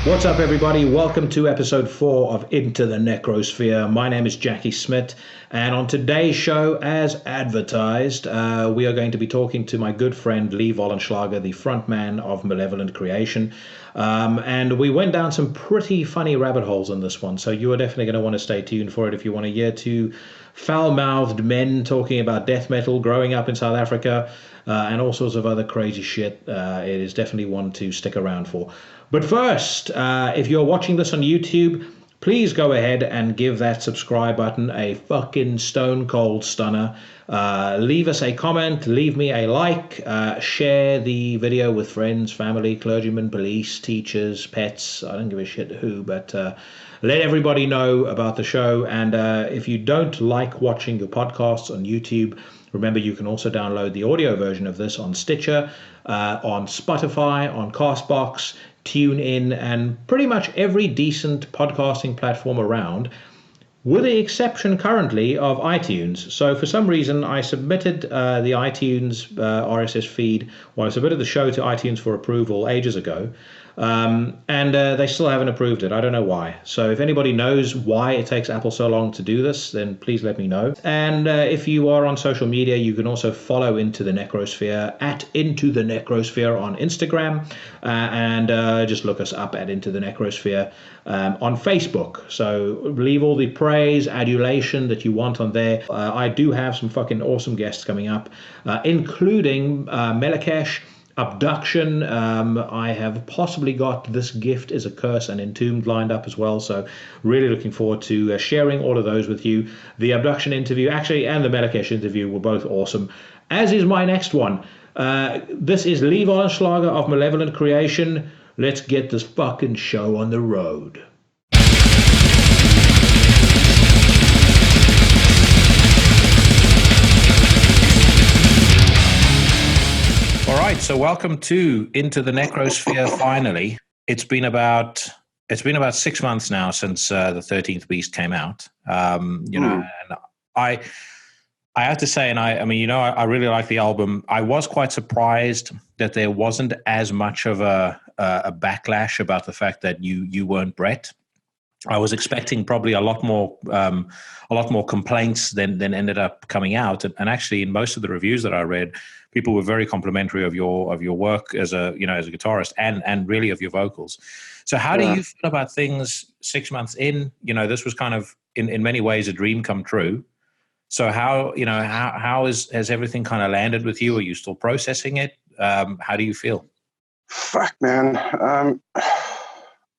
What's up, everybody? Welcome to episode 4 of Into the Necrosphere. My name is Jackie Smith, and on today's show, as advertised, we are going to be talking to my good friend LEE WOLLENSCHLAEGER, the frontman of Malevolent Creation. And we went down some pretty funny rabbit holes on this one, so you are definitely going to want to stay tuned for it if you want to hear two foul-mouthed men talking about death metal, growing up in South Africa, and all sorts of other crazy shit. It is definitely one to stick around for. But first, if you're watching this on YouTube, please go ahead and give that subscribe button a fucking stone cold stunner. Leave us a comment, leave me a like, share the video with friends, family, clergymen, police, teachers, pets. I don't give a shit who, but let everybody know about the show. And if you don't like watching your podcasts on YouTube, remember you can also download the audio version of this on Stitcher, on Spotify, on Castbox, TuneIn, and pretty much every decent podcasting platform around, with the exception currently of iTunes. So for some reason, I submitted the iTunes RSS feed, or I submitted the show to iTunes for approval ages ago, and they still haven't approved it. I don't know why. So if anybody knows why it takes Apple so long to do this, then please let me know. And if you are on social media, you can also follow Into the Necrosphere at Into the Necrosphere on Instagram, and just look us up at Into the Necrosphere on Facebook. So leave all the praise, adulation that you want on there. I do have some fucking awesome guests coming up, including Melekesh, Abduction. I have possibly got This Gift is a Curse and Entombed lined up as well, so really looking forward to sharing all of those with you. The Abduction interview, actually, and the Melekesh interview were both awesome, as is my next one. This is LEE WOLLENSCHLAEGER of Malevolent Creation. Let's get this fucking show on the road. All right, so welcome to Into the Necrosphere. Finally, it's been about 6 months now since the 13th Beast came out. And I have to say, and I mean, I really like the album. I was quite surprised that there wasn't as much of a backlash about the fact that you weren't Brett. I was expecting probably a lot more complaints than ended up coming out. And actually, in most of the reviews that I read, people were very complimentary of your work as a guitarist and really of your vocals. So how do you feel about things 6 months in? This was kind of in many ways a dream come true. So how has everything kind of landed with you? Are you still processing it? How do you feel? Fuck, man.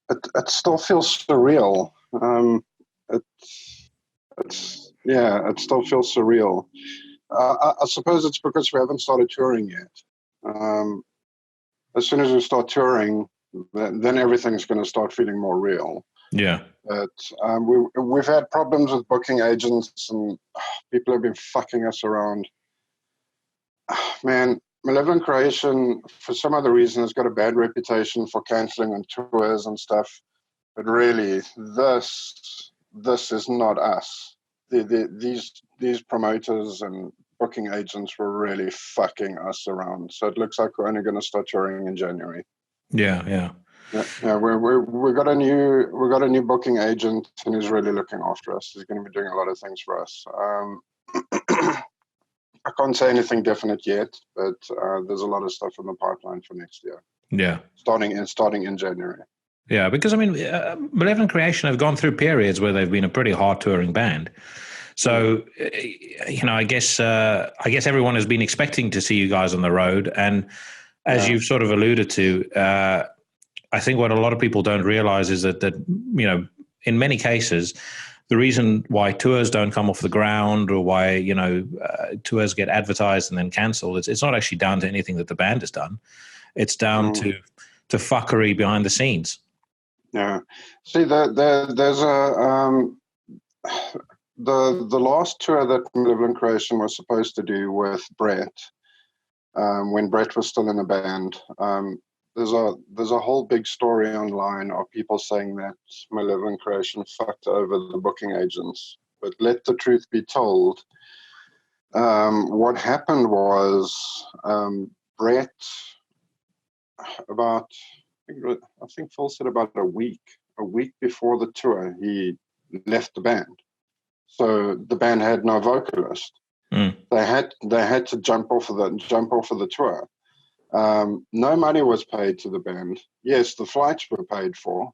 It still feels surreal. It still feels surreal. I suppose it's because we haven't started touring yet. As soon as we start touring, then everything's going to start feeling more real. Yeah. But we've had problems with booking agents, and people have been fucking us around. Man, Malevolent Creation, for some other reason, has got a bad reputation for cancelling on tours and stuff. But really, this is not us. These promoters and booking agents were really fucking us around. So it looks like we're only going to start touring in January. Yeah. We got a new booking agent, and he's really looking after us. He's going to be doing a lot of things for us. I can't say anything definite yet, but there's a lot of stuff in the pipeline for next year. Yeah, starting in January. Yeah, because I mean, Malevolent Creation have gone through periods where they've been a pretty hard touring band. So, I guess everyone has been expecting to see you guys on the road, and as you've sort of alluded to, I think what a lot of people don't realize is that in many cases, the reason why tours don't come off the ground or why, tours get advertised and then canceled, it's not actually down to anything that the band has done. It's down to fuckery behind the scenes. Yeah. See, there's the last tour that Malevolent Creation was supposed to do with Brett, when Brett was still in the band, there's a whole big story online of people saying that Malevolent Creation fucked over the booking agents. But let the truth be told, what happened was Brett, about I think Phil said about a week before the tour, he left the band. So the band had no vocalist. They had to jump off of the tour. No money was paid to the band. Yes, the flights were paid for,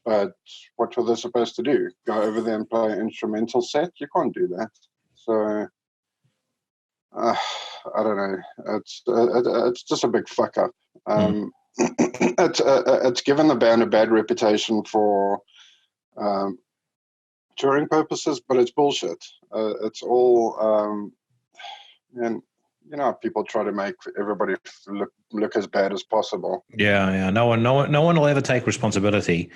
but what were they supposed to do? Go over there and play an instrumental set? You can't do that. So I don't know. It's just a big fuck up. It's given the band a bad reputation for touring purposes, but it's bullshit. It's all and people try to make everybody look as bad as possible. Yeah. No one will ever take responsibility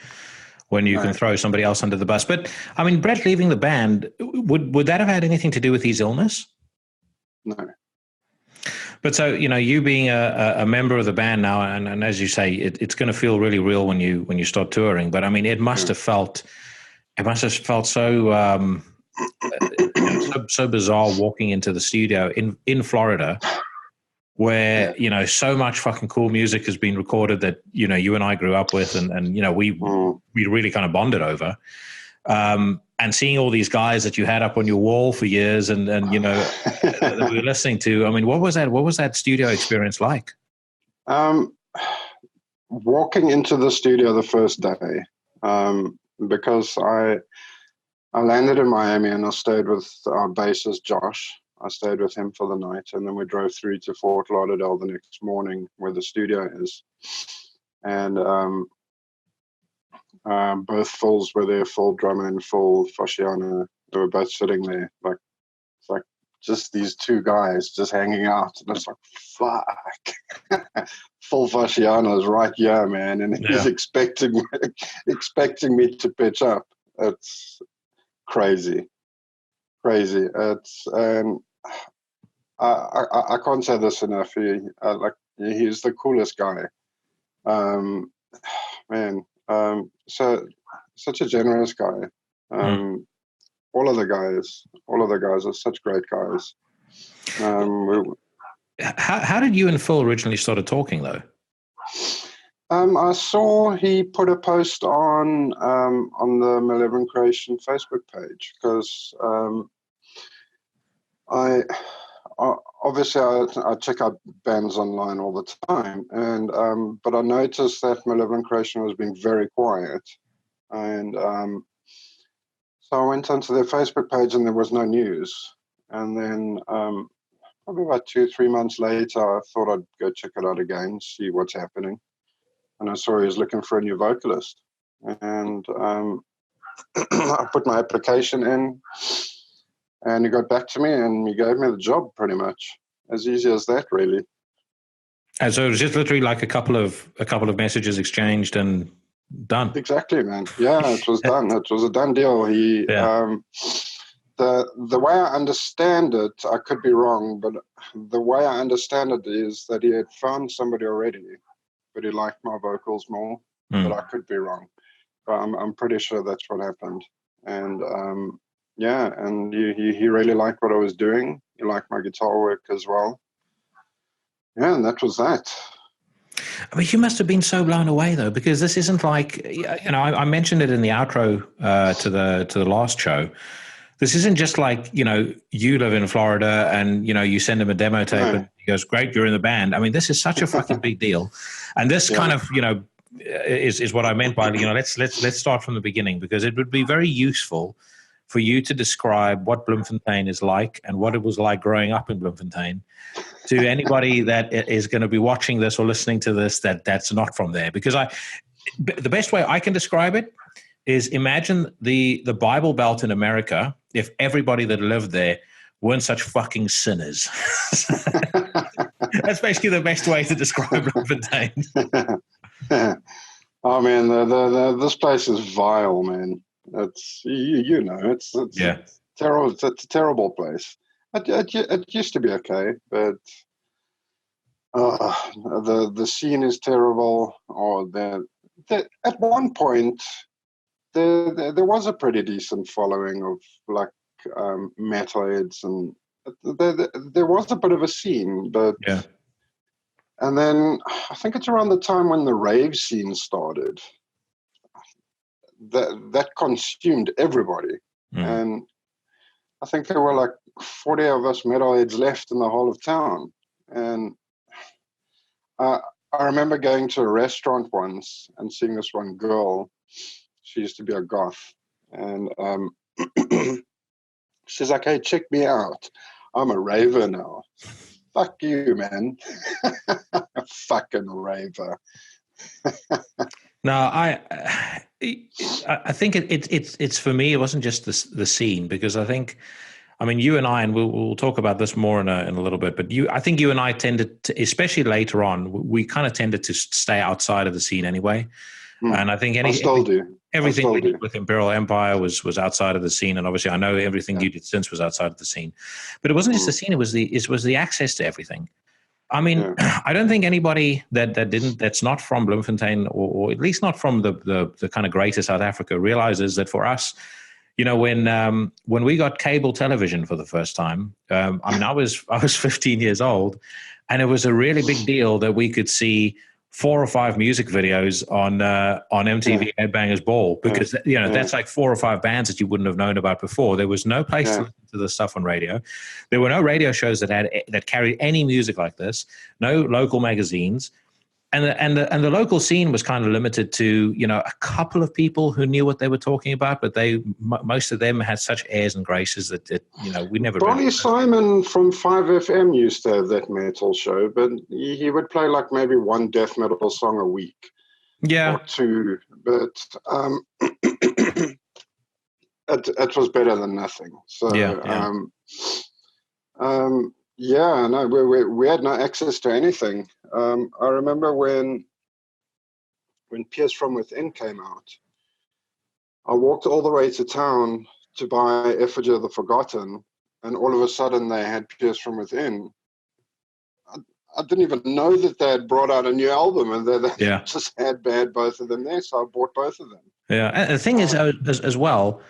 when you can throw somebody else under the bus. But I mean, Brett leaving the band, would that have had anything to do with his illness? No. But so, you being a member of the band now, and as you say, it's going to feel really real when you start touring. But I mean, it must have felt so so bizarre walking into the studio in Florida, where so much fucking cool music has been recorded that you and I grew up with, and we really kind of bonded over. And seeing all these guys that you had up on your wall for years, and that we were listening to. I mean, what was that studio experience like? Walking into the studio the first day, because I landed in Miami and I stayed with our bassist Josh. I stayed with him for the night, and then we drove through to Fort Lauderdale the next morning, where the studio is. And both Phils were there, full drummer and full Fasciano. They were both sitting there, it's like just these two guys just hanging out. And it's like, fuck. Full Fasciano is right here, man, and he's expecting me to pitch up. It's crazy. It's I can't say this enough. He's the coolest guy. Man. So such a generous guy. All of the guys are such great guys. How did you and Phil originally started talking, though? I saw he put a post on the Malevolent Creation Facebook page, because I check out bands online all the time, and but I noticed that Malevolent Creation was being very quiet, and so I went onto their Facebook page and there was no news. And then probably about 2-3 months later, I thought I'd go check it out again, see what's happening, and I saw he was looking for a new vocalist, and I put my application in. And he got back to me and he gave me the job, pretty much. As easy as that, really. And so it was just literally like a couple of messages exchanged and done. Exactly, man. Yeah, it was done. It was a done deal. He the way I understand it, I could be wrong, but the way I understand it is that he had found somebody already, but he liked my vocals more. But I could be wrong. But I'm pretty sure that's what happened. And and he really liked what I was doing. He liked my guitar work as well. Yeah, and that was that. I mean, you must have been so blown away, though, because this isn't like, I mentioned it in the outro to the last show. This isn't just like, you live in Florida and, you send him a demo tape and he goes, great, you're in the band. I mean, this is such a fucking big deal. And this kind of, is what I meant by, let's start from the beginning, because it would be very useful for you to describe what Bloemfontein is like and what it was like growing up in Bloemfontein to anybody that is going to be watching this or listening to this that's not from there. Because the best way I can describe it is, imagine the Bible Belt in America if everybody that lived there weren't such fucking sinners. That's basically the best way to describe Bloemfontein. Oh man, this place is vile, man. It's it's terrible. It's a terrible place. It used to be okay, but the scene is terrible. Or at one point there was a pretty decent following of like metalheads, and there was a bit of a scene, but And then I think it's around the time when the rave scene started that consumed everybody. And I think there were like 40 of us metalheads left in the whole of town. And I remember going to a restaurant once and seeing this one girl. She used to be a goth. And she's like, hey, check me out. I'm a raver now. Fuck you, man. Fucking raver. No, I think it's for me. It wasn't just the scene, because I mean, you and I, and we'll talk about this more in a little bit. But I think you and I tended to, especially later on, we kind of tended to stay outside of the scene anyway. And I think everything we did with Imperial Empire was outside of the scene, and obviously I know everything you did since was outside of the scene. But it wasn't just the scene; it was the access to everything. I mean, I don't think anybody that's not from Bloemfontein, or at least not from the kind of greater South Africa, realizes that for us, you know, when we got cable television for the first time, I mean, I was 15 years old, and it was a really big deal that we could see 4 or 5 music videos on MTV Headbangers Ball, because that's like 4 or 5 bands that you wouldn't have known about before. There was no place to listen to this stuff on radio. There were no radio shows that carried any music like this. No local magazines. And the local scene was kind of limited to, you know, a couple of people who knew what they were talking about, but most of them had such airs and graces that you know, we never. Barney Simon from 5FM used to have that metal show, but he would play like maybe 1 death metal song a week, or 2. But it was better than nothing. So no, we had no access to anything. I remember when Pierce from Within came out, I walked all the way to town to buy Effigy of the Forgotten, and all of a sudden they had Pierce from Within. I didn't even know that they had brought out a new album, and they just had both of them there, so I bought both of them. Yeah, and the thing is, as well,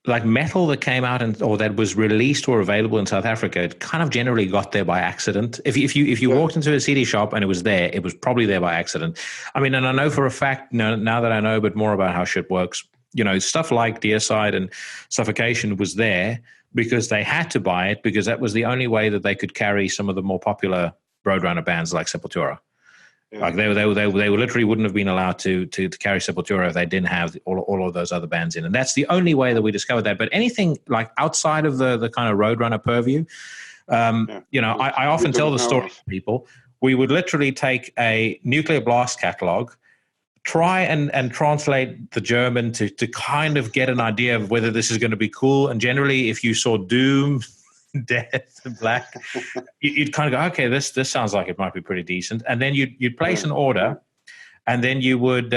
like metal that came out or that was released or available in South Africa, it kind of generally got there by accident. If you walked into a CD shop and it was there, it was probably there by accident. I mean, and I know for a fact, now that I know a bit more about how shit works, you know, stuff like Deicide and Suffocation was there because they had to buy it, because that was the only way that they could carry some of the more popular Roadrunner bands like Sepultura. Like they literally wouldn't have been allowed to carry Sepultura if they didn't have all of those other bands in, and that's the only way that we discovered that. But anything like outside of the kind of Roadrunner purview, you know, I often tell the story to people. We would literally take a Nuclear Blast catalog, try and translate the German to kind of get an idea of whether this is going to be cool. And generally, if you saw Doom, Death, and Black, you'd kind of go, okay, this sounds like it might be pretty decent. And then you'd place an order, and then you would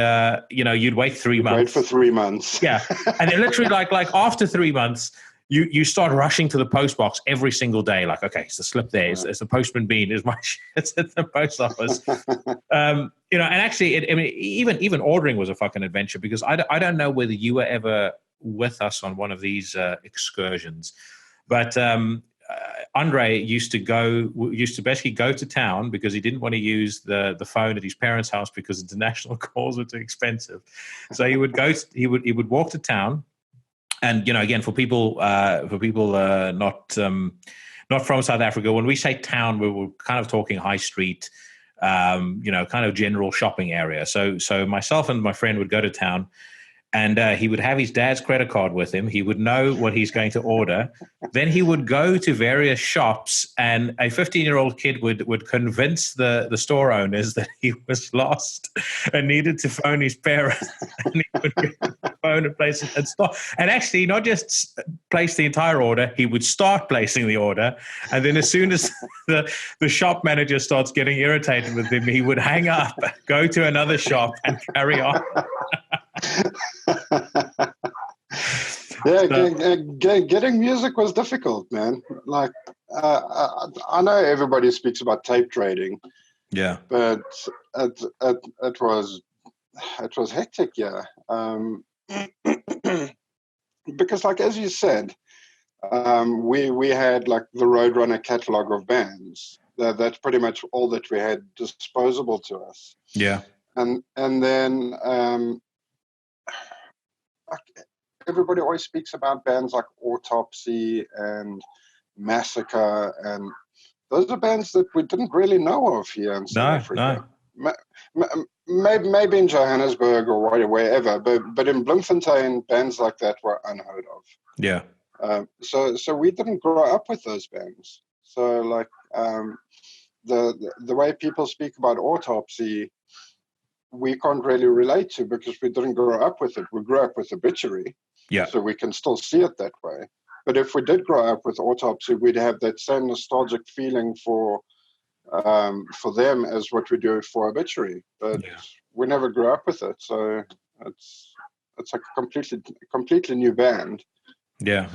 you'd wait 3 months. Wait for 3 months. Yeah, and then literally like after 3 months, you start rushing to the post box every single day. Like, okay, it's the slip there. It's the postman bean. Is my shit at the post office. You know, and actually, I mean, even ordering was a fucking adventure, because I don't know whether you were ever with us on one of these excursions. But Andre used to basically go to town because he didn't want to use the phone at his parents' house because international calls were too expensive. So he would walk to town, and you know, again, for people not from South Africa, when we say town, we're kind of talking high street, you know, kind of general shopping area. So myself and my friend would go to town. And he would have his dad's credit card with him. He would know what he's going to order. Then he would go to various shops, and a 15-year-old kid would convince the store owners that he was lost and needed to phone his parents. And he would get the phone and place it and stop. And actually, not just place the entire order, he would start placing the order. And then as soon as the shop manager starts getting irritated with him, he would hang up, go to another shop, and carry on. Getting music was difficult, man. Like I know everybody speaks about tape trading, but it was hectic, because like as you said, we had like the Roadrunner catalog of bands, that's pretty much all that we had disposable to us. Yeah. And then like, everybody always speaks about bands like Autopsy and Massacre, and those are bands that we didn't really know of here in South Africa. Maybe in Johannesburg or wherever, but in Bloemfontein, bands like that were unheard of. Yeah. So we didn't grow up with those bands. So like the way people speak about Autopsy, we can't really relate to because we didn't grow up with it. We grew up with Obituary, so we can still see it that way. But if we did grow up with Autopsy, we'd have that same nostalgic feeling for them as what we do for Obituary. But we never grew up with it, so it's like a completely new band. Yeah,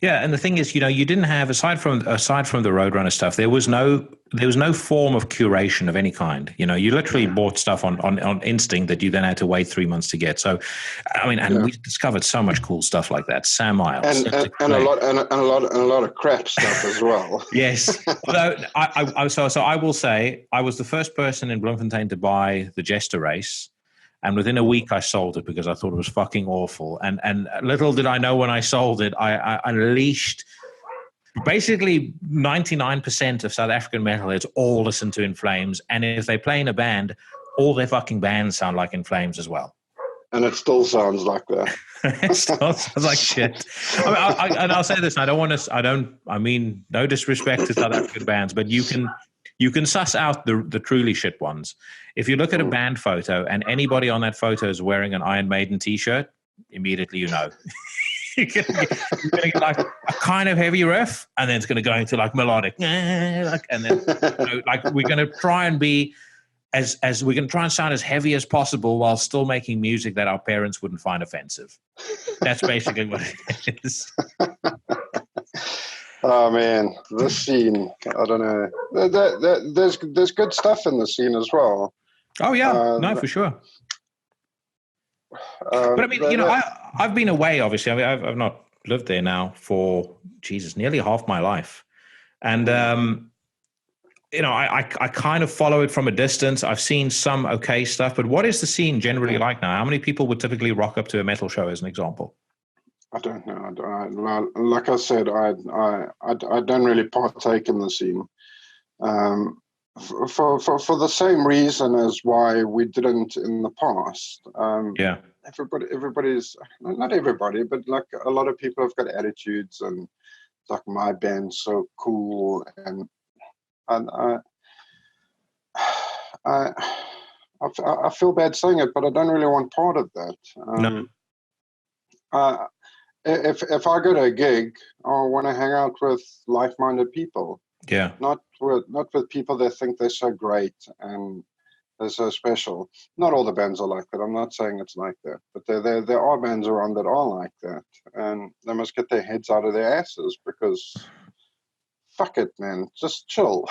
and the thing is, you didn't have, aside from the Roadrunner stuff, there was no form of curation of any kind. You literally bought stuff on instinct that you then had to wait 3 months to get. So, I mean, and we discovered so much cool stuff like that. Sam Miles and a lot of crap stuff as well. Yes. Although I will say, I was the first person in Bloemfontein to buy the Jester race. And within a week, I sold it because I thought it was fucking awful. And little did I know when I sold it, I unleashed basically 99% of South African metalheads all listen to In Flames. And if they play in a band, all their fucking bands sound like In Flames as well. And it still sounds like that. It still sounds like shit. I mean, and I'll say this, I mean, no disrespect to South African bands, but you can suss out the truly shit ones. If you look at a band photo and anybody on that photo is wearing an Iron Maiden t-shirt, immediately you know. You're going to get like a kind of heavy riff, and then it's going to go into like melodic, and then like we're going to try and be as we're going to try and sound as heavy as possible while still making music that our parents wouldn't find offensive. That's basically what it is. Oh man, this scene, I don't know. There's good stuff in the scene as well. Oh yeah, no, for sure. But I mean, I've been away, obviously. I mean, I've not lived there now for, Jesus, nearly half my life. And, I kind of follow it from a distance. I've seen some okay stuff, but what is the scene generally like now? How many people would typically rock up to a metal show, as an example? I don't know. Like I said, I don't really partake in the scene. For the same reason as why we didn't in the past. Everybody's not everybody, but like a lot of people have got attitudes, and like my band's so cool, and I feel bad saying it, but I don't really want part of that. If I go to a gig, I want to hang out with like-minded people. Yeah. Not with people that think they're so great and they're so special. Not all the bands are like that. I'm not saying it's like that, but there are bands around that are like that, and they must get their heads out of their asses because fuck it, man, just chill.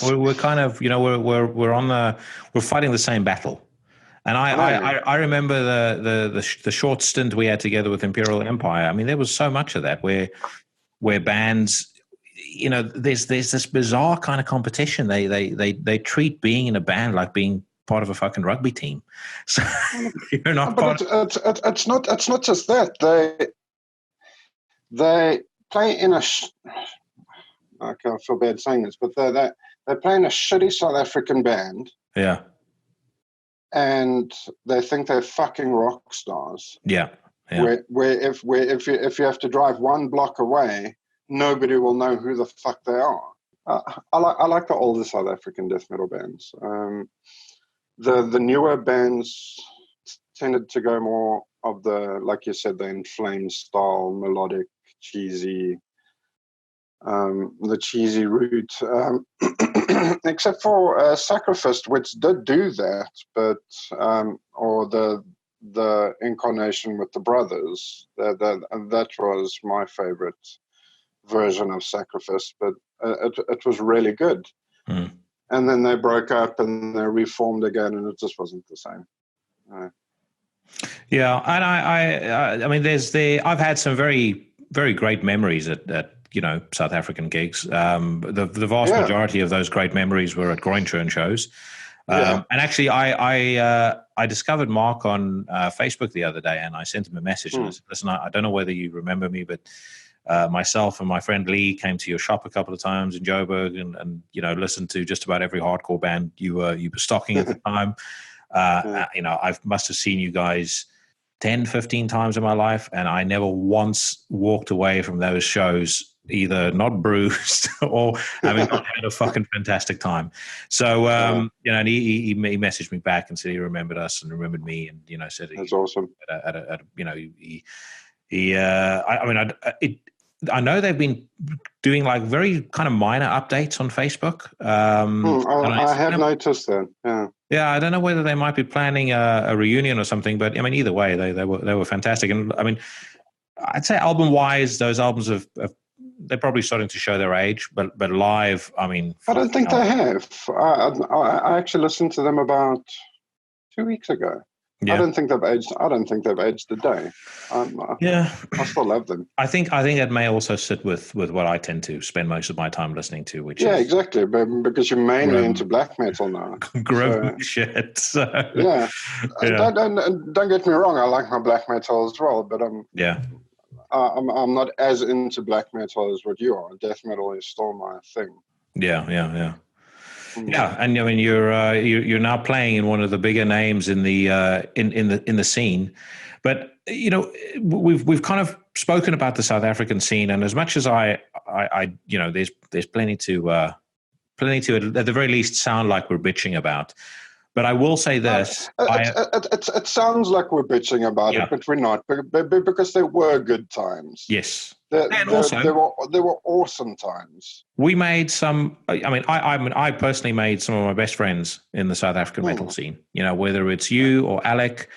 We're kind of, we're fighting the same battle. And I remember the short stint we had together with Imperial Empire. I mean, there was so much of that where bands, there's this bizarre kind of competition. They treat being in a band like being part of a fucking rugby team. So you're not. But it's not just that. They play in a. I feel bad saying this, but they play in a shitty South African band. Yeah. And they think they're fucking rock stars. Yeah. Where if you have to drive one block away, nobody will know who the fuck they are. I like the older South African death metal bands. The newer bands tended to go more of the, like you said, the In Flames style, melodic, cheesy. The cheesy route, except for Sacrifice, which did do that, but or the incarnation with the brothers, that was my favorite version of Sacrifice, but it was really good. And then they broke up and they reformed again, and it just wasn't the same. Yeah, and I mean, I've had some very, very great memories at South African gigs. The vast majority of those great memories were at Groinchurn shows. And actually, I discovered Mark on Facebook the other day, and I sent him a message. And I said, listen, I don't know whether you remember me, but myself and my friend Lee came to your shop a couple of times in Joburg, and listened to just about every hardcore band you were stocking at the time. I must have seen you guys 10, 15 times in my life, and I never once walked away from those shows either not bruised or having not had a fucking fantastic time. So, and he messaged me back and said he remembered us and remembered me, and said that's awesome. I know they've been doing like very kind of minor updates on Facebook. I have noticed that. Yeah. Yeah, I don't know whether they might be planning a reunion or something, but I mean, either way, they were fantastic. And I mean, I'd say album-wise, those albums they're probably starting to show their age, but live, I mean, I don't think they have. I actually listened to them about 2 weeks ago. Yeah. I don't think they've aged a day. I still love them. I think it may also sit with what I tend to spend most of my time listening to, which is exactly, because you're mainly into black metal now. Grim shit. So. Yeah. Don't get me wrong, I like my black metal as well, but I'm not as into black metal as what you are. Death metal is still my thing. Yeah, and I mean you're now playing in one of the bigger names in the in the scene, but we've kind of spoken about the South African scene, and as much as I there's plenty to at the very least sound like we're bitching about. But I will say this: it sounds like we're bitching about it, but we're not, because there were good times. Yes, there were awesome times. We made some. I mean, I personally made some of my best friends in the South African metal scene. Whether it's you or Alec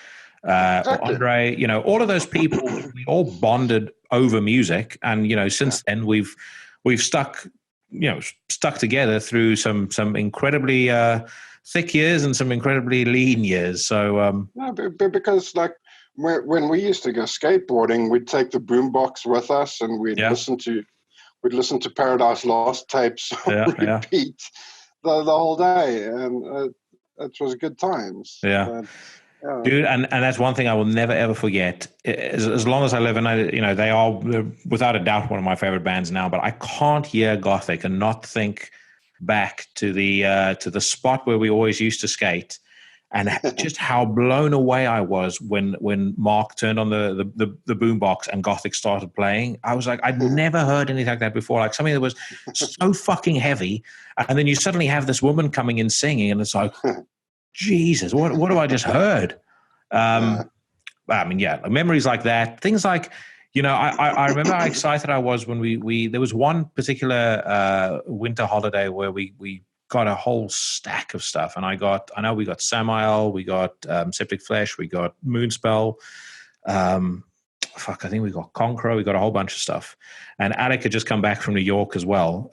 or Andre, all of those people, we all bonded over music, and since then we've stuck together through some incredibly thick years and some incredibly lean years. So because like when we used to go skateboarding, we'd take the boombox with us, and we'd listen to Paradise Lost tapes on repeat the whole day, and it was good times. Dude, and that's one thing I will never ever forget. As long as I live, and they are without a doubt one of my favorite bands now. But I can't hear Gothic and not think back to the spot where we always used to skate, and just how blown away I was when Mark turned on the boombox and Gothic started playing. I was like, I'd never heard anything like that before, like something that was so fucking heavy, and then you suddenly have this woman coming in singing, and it's like, Jesus, what have I just heard? I mean, memories like that, things like, I remember how excited I was when we there was one particular winter holiday where we got a whole stack of stuff, and I know we got Samael, we got Septic Flesh, we got Moonspell, I think we got Conqueror, we got a whole bunch of stuff, and Alec had just come back from New York as well,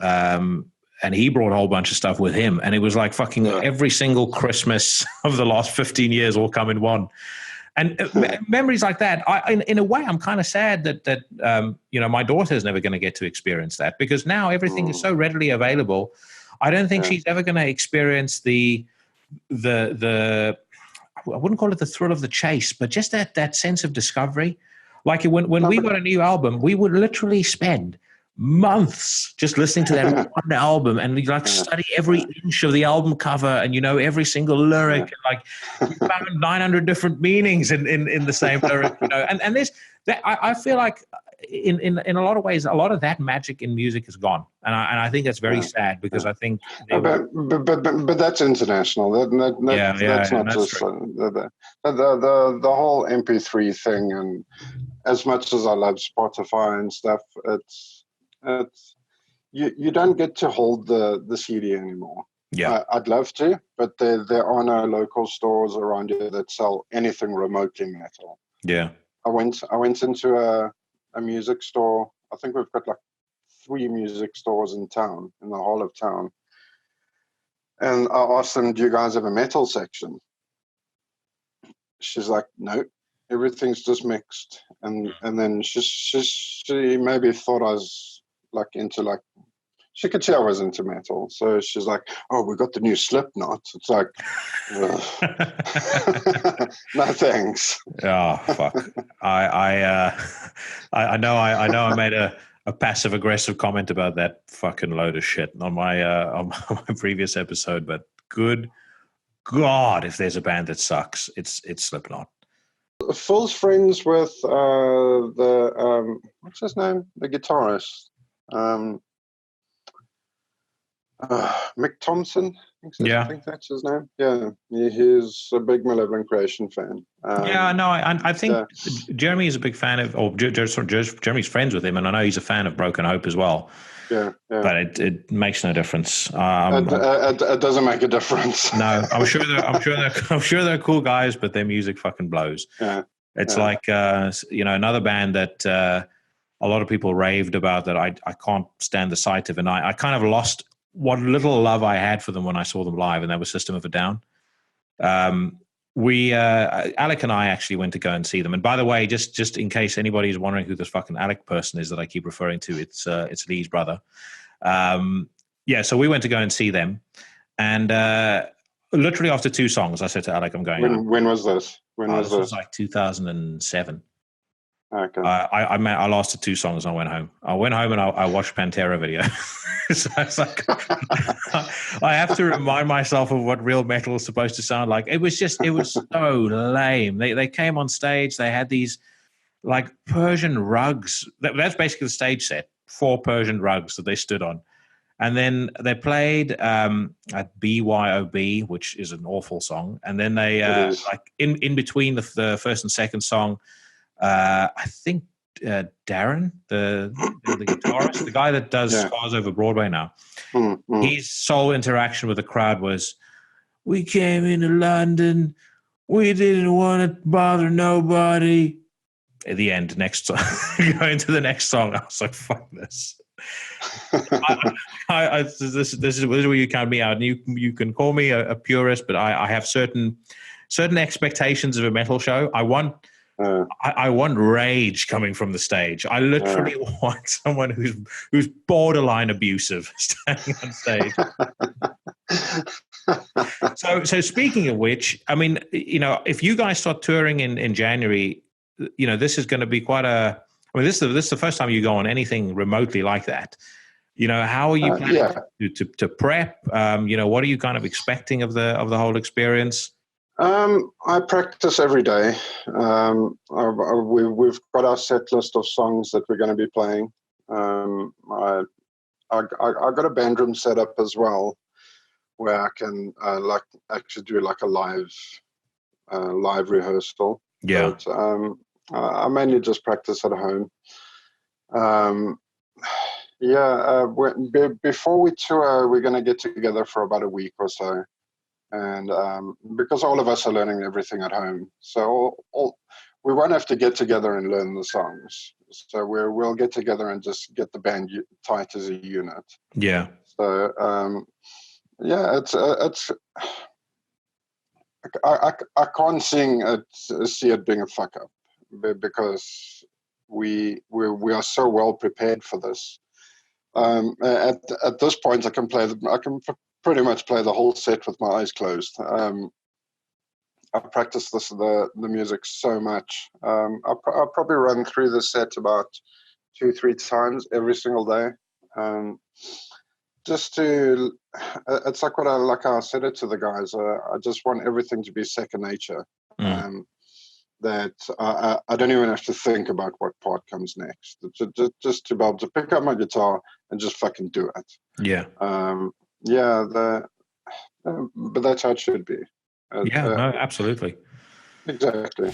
and he brought a whole bunch of stuff with him, and it was like fucking every single Christmas of the last 15 years all come in one. And memories like that, in a way, I'm kind of sad that my daughter is never going to get to experience that, because now everything is so readily available. I don't think she's ever going to experience the I wouldn't call it the thrill of the chase, but just that sense of discovery. Like when we got a new album, we would literally spend months just listening to that one album, and we study every inch of the album cover, and every single lyric, and like we found 900 different meanings in the same lyric, and there's that. I feel like in a lot of ways, a lot of that magic in music is gone, and I think that's very sad, because I think but that's international. That's not just the whole MP3 thing, and as much as I love Spotify and stuff, you don't get to hold the CD anymore. I'd love to, but there are no local stores around here that sell anything remotely metal. I went into a music store. I think we've got like 3 music stores in town, in the whole of town, and I asked them, do you guys have a metal section? She's like, no, everything's just mixed. And then she maybe thought I was like into like, she could see I was into metal. So she's like, "Oh, we got the new Slipknot." It's like, no thanks. Oh fuck! I know I made a passive aggressive comment about that fucking load of shit on my on my previous episode, but good God, if there's a band that sucks, it's Slipknot. Phil's friends with the what's his name? The guitarist. Mick Thompson, I think that's his name. Yeah, he's a big Malevolent Creation fan. I think Jeremy is a big fan of, or Jeremy's friends with him, and I know he's a fan of Broken Hope as well. Yeah. But it makes no difference. It doesn't make a difference. No, I'm sure they're cool guys, but their music fucking blows. Yeah, it's like another band that a lot of people raved about that I can't stand the sight of, and I kind of lost what little love I had for them when I saw them live, and that was System of a Down. Alec and I actually went to go and see them. And by the way, just in case anybody's wondering who this fucking Alec person is that I keep referring to, it's Lee's brother. So we went to go and see them, and literally after 2 songs, I said to Alec, "I'm going." When was this? This was like 2007. Okay. I lasted 2 songs and I went home. And I watched Pantera video. So it's like I have to remind myself of what real metal is supposed to sound like. It was so lame. They came on stage. They had these like Persian rugs. That's basically the stage set. 4 Persian rugs that they stood on. And then they played at BYOB, which is an awful song. And then they like in between the first and second song, I think Darren, the guitarist, the guy that does Scars Over Broadway now, his sole interaction with the crowd was, "We came into London, we didn't want to bother nobody." At the end, next song, going to the next song, I was like, "Fuck this." This is where you count me out. And you can call me a purist, but I have certain expectations of a metal show. I want rage coming from the stage. I literally want someone who's borderline abusive standing on stage. So speaking of which, I mean, if you guys start touring in January, this is going to be quite a. I mean, this is the first time you go on anything remotely like that. How are you planning to prep? What are you kind of expecting of the whole experience? I practice every day. We've got our set list of songs that we're going to be playing. I got a band room set up as well, where I can actually do like a live rehearsal. Yeah. But, I mainly just practice at home. Before we tour, we're going to get together for about a week or so. And because all of us are learning everything at home, so we won't have to get together and learn the songs. So we'll get together and just get the band tight as a unit. Yeah. So it's I can't see it being a fuck up, because we are so well prepared for this. At this point, I can pretty much play the whole set with my eyes closed. I practice the music so much. I'll probably run through the set about 2-3 times every single day. It's like I said it to the guys. I just want everything to be second nature. That I don't even have to think about what part comes next. Just to be able to pick up my guitar and just fucking do it. Yeah. But that's how it should be. No, absolutely. Exactly.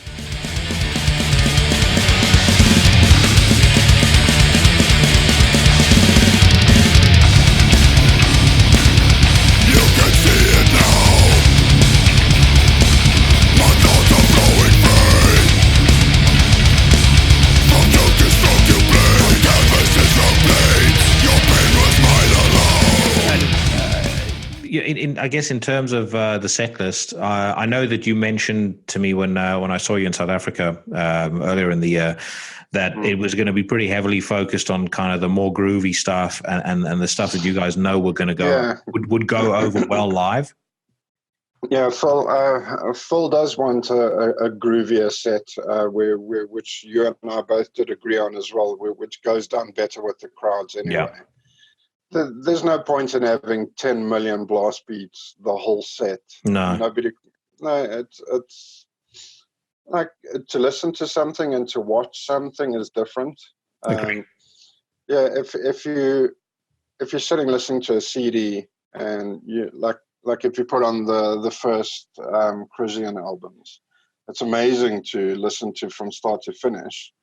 I guess in terms of the set list, I know that you mentioned to me when I saw you in South Africa earlier in the year that it was going to be pretty heavily focused on kind of the more groovy stuff and the stuff that you guys know were going to go would go over well live. Yeah, Phil does want a groovier set, which you and I both did agree on as well, which goes down better with the crowds anyway. Yeah. There's no point in having 10 million blast beats the whole set. No. It's like to listen to something and to watch something is different. Okay. Yeah, if you're sitting listening to a CD and you like if you put on the first Christian albums, it's amazing to listen to from start to finish.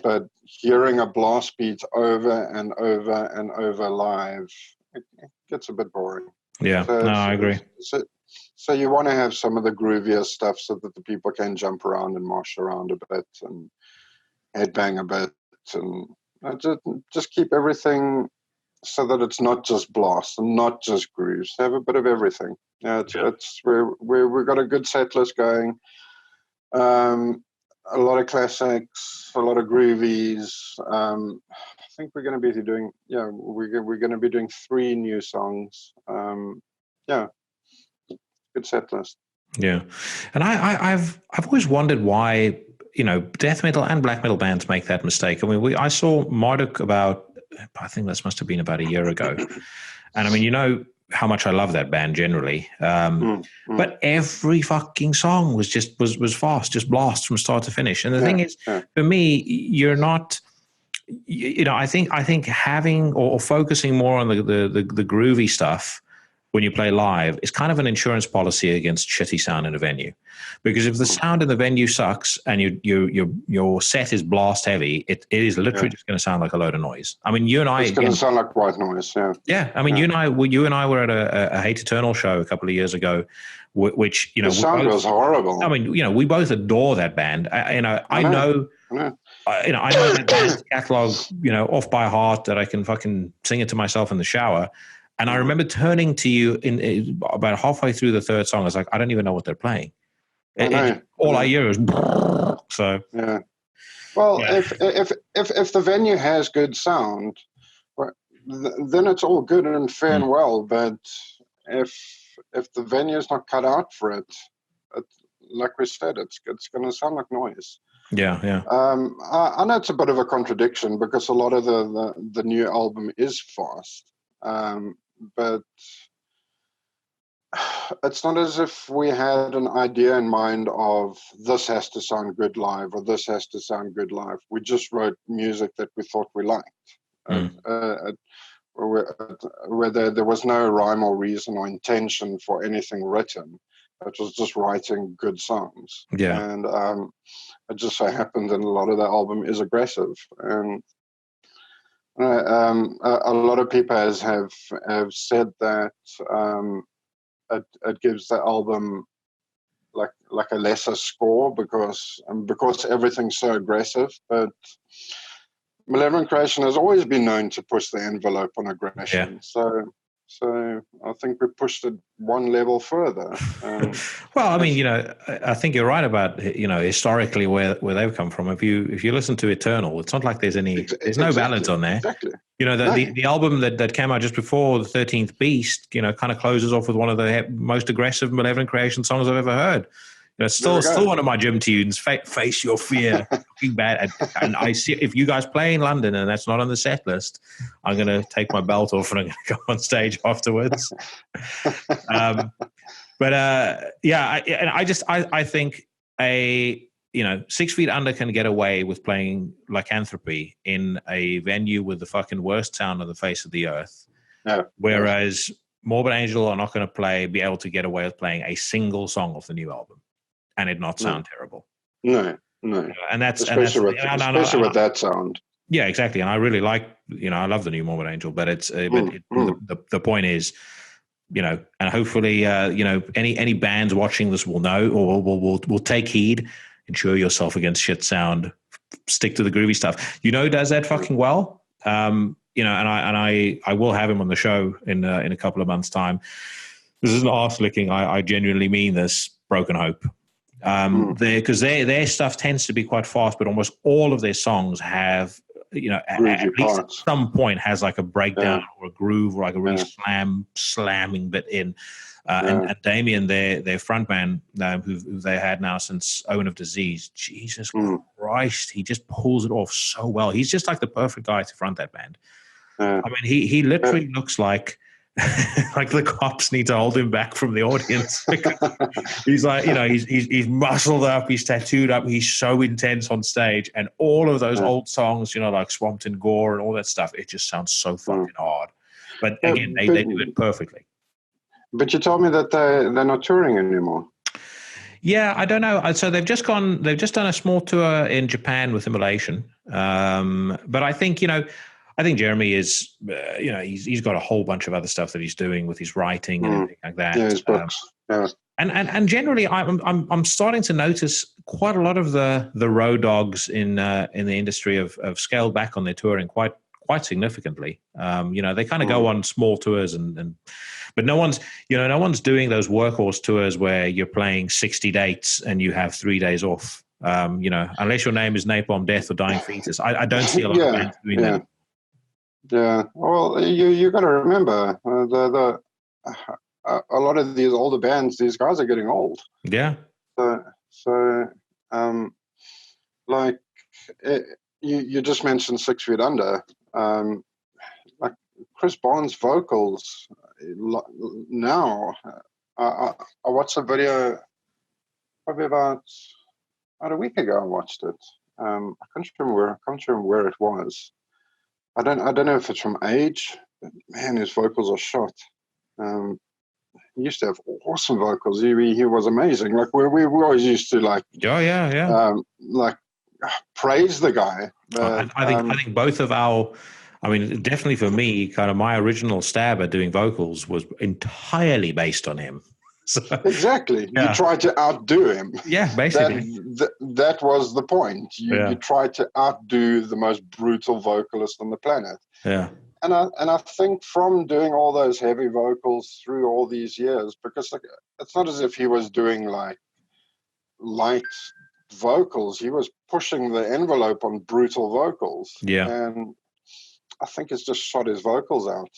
But hearing a blast beat over and over and over live, it gets a bit boring. Yeah, I agree. So you want to have some of the groovier stuff so that the people can jump around and march around a bit and headbang a bit and just keep everything so that it's not just blast and not just grooves. Have a bit of everything. It's we've got a good set list going. A lot of classics, a lot of groovies. I think we're going to be doing. Yeah, we're going to be doing 3 new songs. Yeah, good set list. Yeah, and I've always wondered why death metal and black metal bands make that mistake. I mean, I saw Marduk I think this must have been about a year ago, and I mean, how much I love that band generally. But every fucking song was fast, just blast from start to finish. And the thing is, for me, you're not, I think having or focusing more on the groovy stuff when you play live is kind of an insurance policy against shitty sound in a venue. Because if the sound in the venue sucks and your set is blast heavy, it is literally just going to sound like a load of noise. I mean, you and I... It's going to sound like white noise, yeah. Yeah, I mean, you and I were at a Hate Eternal show a couple of years ago, which, the sound was horrible. I mean, we both adore that band. I know that band's catalog, off by heart, that I can fucking sing it to myself in the shower. And I remember turning to you in about halfway through the third song. I was like, I don't even know what they're playing. All I hear is so. Yeah. Well, if the venue has good sound, then it's all good and fair and well. But if the venue is not cut out for it, like we said, it's going to sound like noise. Yeah. I know it's a bit of a contradiction because a lot of the new album is fast. But it's not as if we had an idea in mind of this has to sound good live or this has to sound good live. We just wrote music that we thought we liked. Where there was no rhyme or reason or intention for anything written. It was just writing good songs. Yeah. And it just so happened that a lot of the album is aggressive. And a lot of people have said that it gives the album like a lesser score because everything's so aggressive. But Malevolent Creation has always been known to push the envelope on aggression. Yeah. So I think we pushed it one level further. Well, I mean, I think you're right about historically where they've come from. If you listen to Eternal, it's not like there's no ballads on there. Exactly. The album that came out just before the 13th Beast, kind of closes off with one of the most aggressive Malevolent Creation songs I've ever heard. It's still one of my gym tunes. Face Your Fear, fucking bad. And I see if you guys play in London and that's not on the set list, I'm going to take my belt off and I'm going to go on stage afterwards. I think 6 Feet Under can get away with playing Lycanthropy in a venue with the fucking worst sound on the face of the earth. No. Whereas Morbid Angel are not going to be able to get away with playing a single song off the new album and it not sound terrible. No. And that's especially with that sound. Yeah, exactly. And I really like, I love the new Morbid Angel, but the point is, and hopefully, any bands watching this will know or will take heed. Insure yourself against shit sound. Stick to the groovy stuff. Does that fucking well. And I will have him on the show in a couple of months' time. this isn't arse licking. I genuinely mean this. Broken Hope. Because their stuff tends to be quite fast, but almost all of their songs have, at least at some point has like a breakdown or a groove or like a really slamming bit in. And Damien, their frontman, who they had now since Owen of Disease, Jesus Christ, he just pulls it off so well. He's just like the perfect guy to front that band. I mean, he literally looks like like the cops need to hold him back from the audience. He's like, he's muscled up, he's tattooed up, he's so intense on stage, and all of those old songs, like Swamped in Gore and all that stuff, it just sounds so fucking hard. But again, they do it perfectly. But you told me that they're not touring anymore. Yeah, I don't know. So they've just done a small tour in Japan with Immolation. But I think, Jeremy is, he's got a whole bunch of other stuff that he's doing with his writing and everything like that. Yeah, his books. And generally, I'm starting to notice quite a lot of the road dogs in the industry have scaled back on their touring quite significantly. They kind of go on small tours but no one's doing those workhorse tours where you're playing 60 dates and you have 3 days off. Unless your name is Napalm Death or Dying Fetus, I don't see a lot of bands doing that. Yeah. Well, you got to remember a lot of these older bands, these guys are getting old. Yeah. So like you just mentioned 6 Feet Under. Like Chris Barnes' vocals now. I watched a video probably about a week ago. I watched it. I can't remember where it was. I don't know if it's from age, but man, his vocals are shot. He used to have awesome vocals. He was amazing. Like we always used to like like praise the guy. But, I think both of our, definitely for me, kind of my original stab at doing vocals was entirely based on him. So, exactly. Yeah. You tried to outdo him. Yeah, basically. That was the point. You tried to outdo the most brutal vocalist on the planet. Yeah. And I think from doing all those heavy vocals through all these years, because like it's not as if he was doing like light vocals. He was pushing the envelope on brutal vocals. Yeah. And I think it's just shot his vocals out.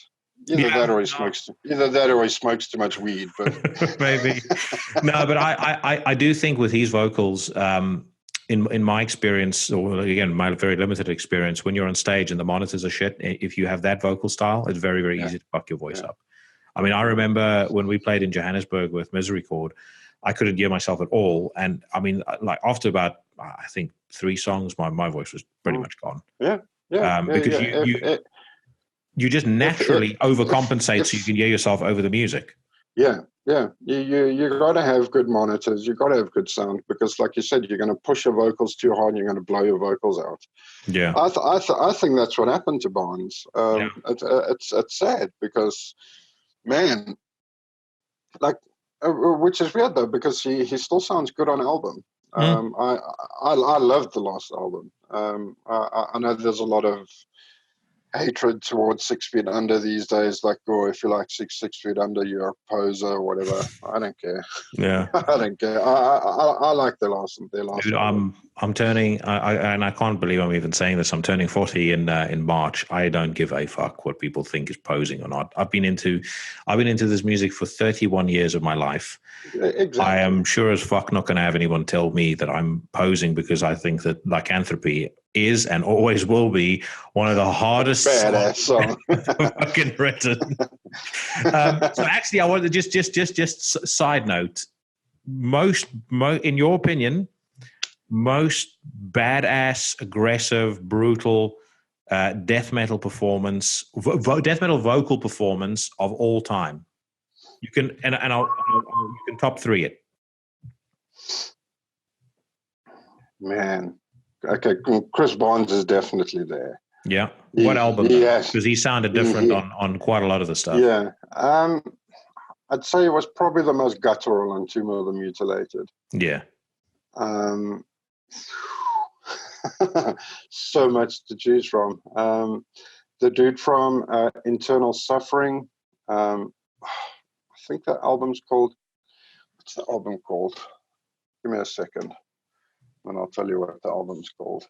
Either that or he smokes too much weed, but maybe. No, but I do think with his vocals, in my experience, or again, my very limited experience, when you're on stage and the monitors are shit, if you have that vocal style, it's very, very easy to fuck your voice up. I remember when we played in Johannesburg with Misery Chord, I couldn't hear myself at all. And like after about, I think 3 songs, my voice was pretty much gone. Because you just naturally overcompensate so you can hear yourself over the music. Yeah. You got to have good monitors. You got to have good sound because, like you said, you're going to push your vocals too hard and you're going to blow your vocals out. Yeah, I think that's what happened to Barnes. It's sad because, man, like, which is weird though because he still sounds good on album. I loved the last album. I know there's a lot of hatred towards 6 Feet Under these days, like, oh, if you like 6 Feet Under, you're a poser or whatever. I don't care. Yeah. I don't care. I like their last Dude, I'm turning, and I can't believe I'm even saying this, I'm turning 40 in March. I don't give a fuck what people think is posing or not. I've been into this music for 31 years of my life. Exactly. I am sure as fuck not going to have anyone tell me that I'm posing because I think that Lycanthropy is and always will be one of the hardest songs fucking written. So actually, I wanted to just side note. Most in your opinion, most badass, aggressive, brutal death metal performance, death metal vocal performance of all time. You can you can top 3 it. Man. Okay, Chris Barnes is definitely there. Yeah. What album? Yes. Because he sounded different on quite a lot of the stuff. Yeah. I'd say it was probably the most guttural on Tomb of the Mutilated. Yeah. So much to choose from. The dude from Internal Suffering, I think the album's called. What's the album called? Give me a second, and I'll tell you what the album's called.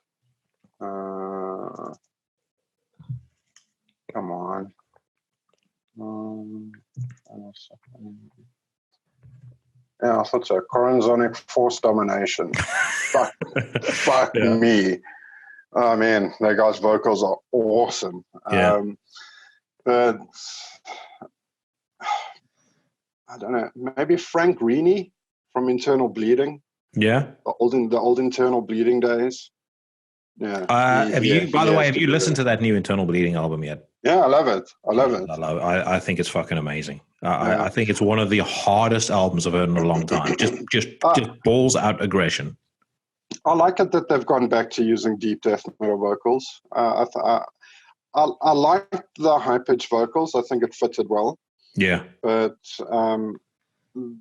Come on. Yeah, I thought so. Corazonic Force Domination. Fuck Yeah. me. Oh man, that guy's vocals are awesome. Yeah. But I don't know. Maybe Frank Reaney from Internal Bleeding. Yeah. The old Internal Bleeding days. Yeah. Have you listened to that new Internal Bleeding album yet? Yeah, I love it. I love it. I think it's fucking amazing. I think it's one of the hardest albums I've heard in a long time. Just balls out aggression. I like it that they've gone back to using deep death metal vocals. I like the high pitched vocals. I think it fitted well. Yeah. But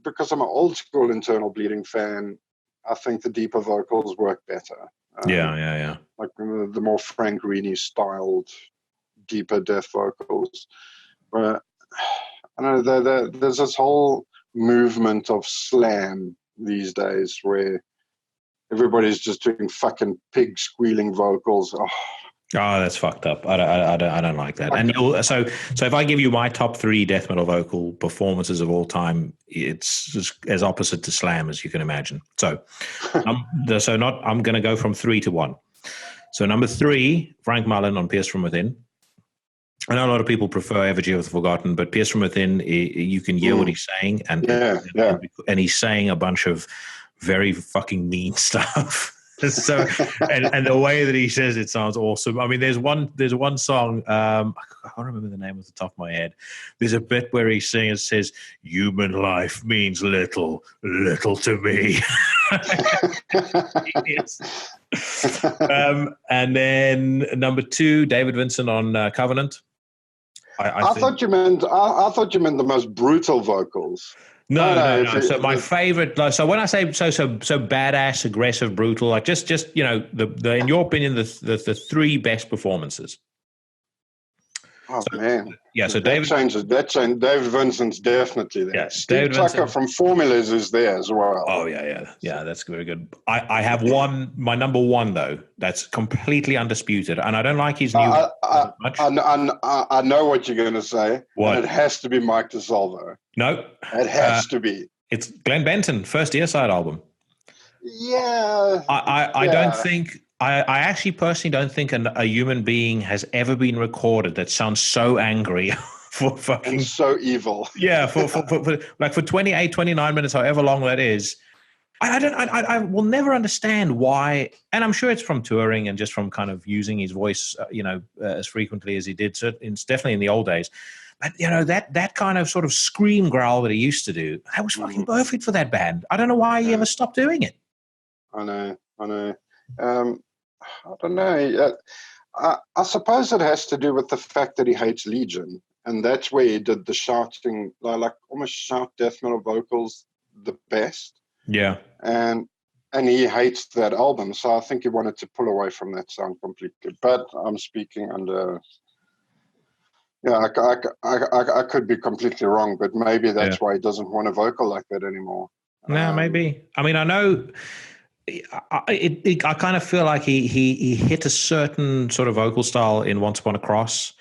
because I'm an old school Internal Bleeding fan, I think the deeper vocals work better. Yeah. Like the more Frank Reaney styled, deeper death vocals. But I don't know, there's this whole movement of slam these days where everybody's just doing fucking pig squealing vocals. Oh, that's fucked up. I don't like that. And so if I give you my top 3 death metal vocal performances of all time, it's just as opposite to slam as you can imagine. So I'm going to go from 3 to 1. So number 3, Frank Mullen on Pierce from Within. I know a lot of people prefer Effigy of the Forgotten, but Pierce from Within, you can hear what he's saying, and he's saying a bunch of very fucking mean stuff. So and the way that he says it sounds awesome. I mean, there's one song, I can't remember the name off the top of my head. There's a bit where he says, "Human life means little to me." And then number 2, David Vincent on Covenant. I thought you meant the most brutal vocals. No. So my favorite. So when I say so badass, aggressive, brutal, like just the in your opinion the 3 best performances. Oh man, yeah. So that changes. David Vincent's definitely there. Yeah, Steve Tucker from Formulas is there as well. Oh yeah. That's very good. I have my number 1 though. That's completely undisputed, and I don't like his new much. I know what you're going to say. What? And it has to be Mike DeSalvo. No, it has to be. It's Glenn Benton, first Earside album. Yeah. I don't think. I actually personally don't think a human being has ever been recorded that sounds so angry for fucking... And so evil. Yeah, for 28, 29 minutes, however long that is. I will never understand why, and I'm sure it's from touring and just from kind of using his voice, as frequently as he did. So it's definitely in the old days. But, that kind of sort of scream growl that he used to do, that was fucking perfect for that band. I don't know why he ever stopped doing it. I know. I don't know. I suppose it has to do with the fact that he hates Legion, and that's where he did the shouting, like almost shout death metal vocals the best. Yeah. And he hates that album, so I think he wanted to pull away from that sound completely. But I'm speaking under... Yeah, I could be completely wrong, but maybe that's why he doesn't want a vocal like that anymore. No, maybe. I mean, I know... I kind of feel like he hit a certain sort of vocal style in Once Upon a Cross,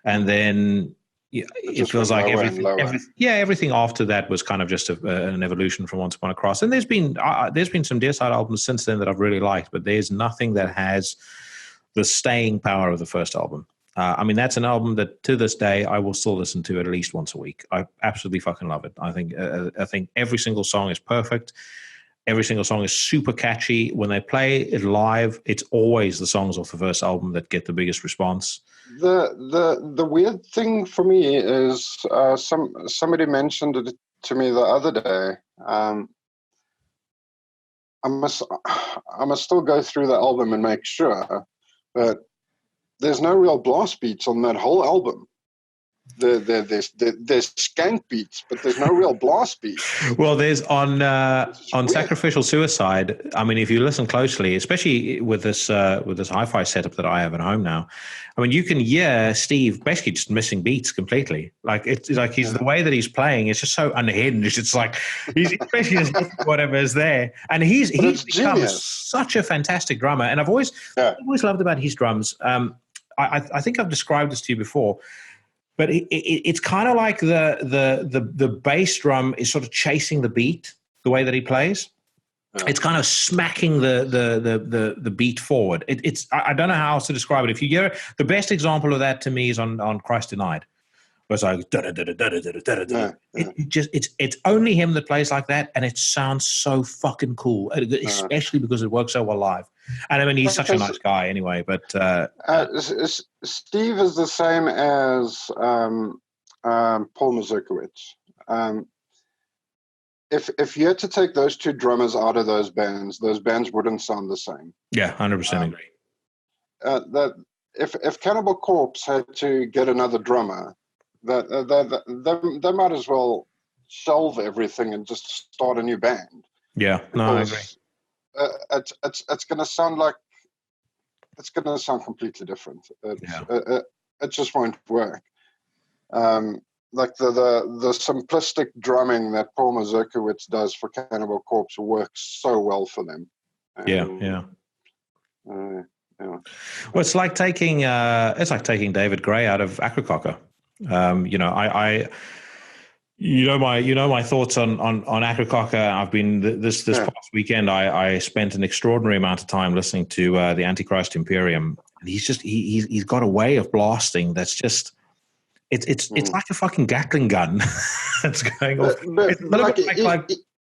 and then it feels like everything after that was kind of just an evolution from Once Upon a Cross. And there's been some Deicide albums since then that I've really liked, but there's nothing that has the staying power of the first album. I mean, that's an album that to this day I will still listen to at least once a week. I absolutely fucking love it. I think every single song is perfect. Every single song is super catchy. When they play it live, it's always the songs off the first album that get the biggest response. The weird thing for me is somebody mentioned it to me the other day. I must still go through the album and make sure, but there's no real blast beats on that whole album. there's skank beats, but there's no real blast beats. Well, there's on weird. Sacrificial Suicide. I mean, if you listen closely, especially with this hi-fi setup that I have at home now, I mean, you can hear Steve basically just missing beats completely. Like it's like the way that he's playing is just so unhinged. It's like he's basically just hitting whatever is there, and he's become such a fantastic drummer. And I've always loved about his drums. I think I've described this to you before. But it's kind of like the bass drum is sort of chasing the beat, the way that he plays. Yeah. It's kind of smacking the beat forward. I don't know how else to describe it. If you hear the best example of that to me is on Christ Denied. It's like it's only him that plays like that, and it sounds so fucking cool, especially because it works so well live. And I mean, he's such a nice guy anyway. But Steve is the same as Paul Mazurkiewicz. If you had to take those two drummers out of those bands wouldn't sound the same. Yeah, 100% agree. That if Cannibal Corpse had to get another drummer, they might as well shelve everything and just start a new band. Yeah, no, I agree. It's going to sound completely different. It just won't work. Like the simplistic drumming that Paul Mazurkiewicz does for Cannibal Corpse works so well for them. Yeah. Well, it's like taking David Gray out of Acrococker. My thoughts on Acrococker. I've been this past weekend. I spent an extraordinary amount of time listening to the Antichrist Imperium, and he's got a way of blasting that's just it's like a fucking Gatling gun that's going off.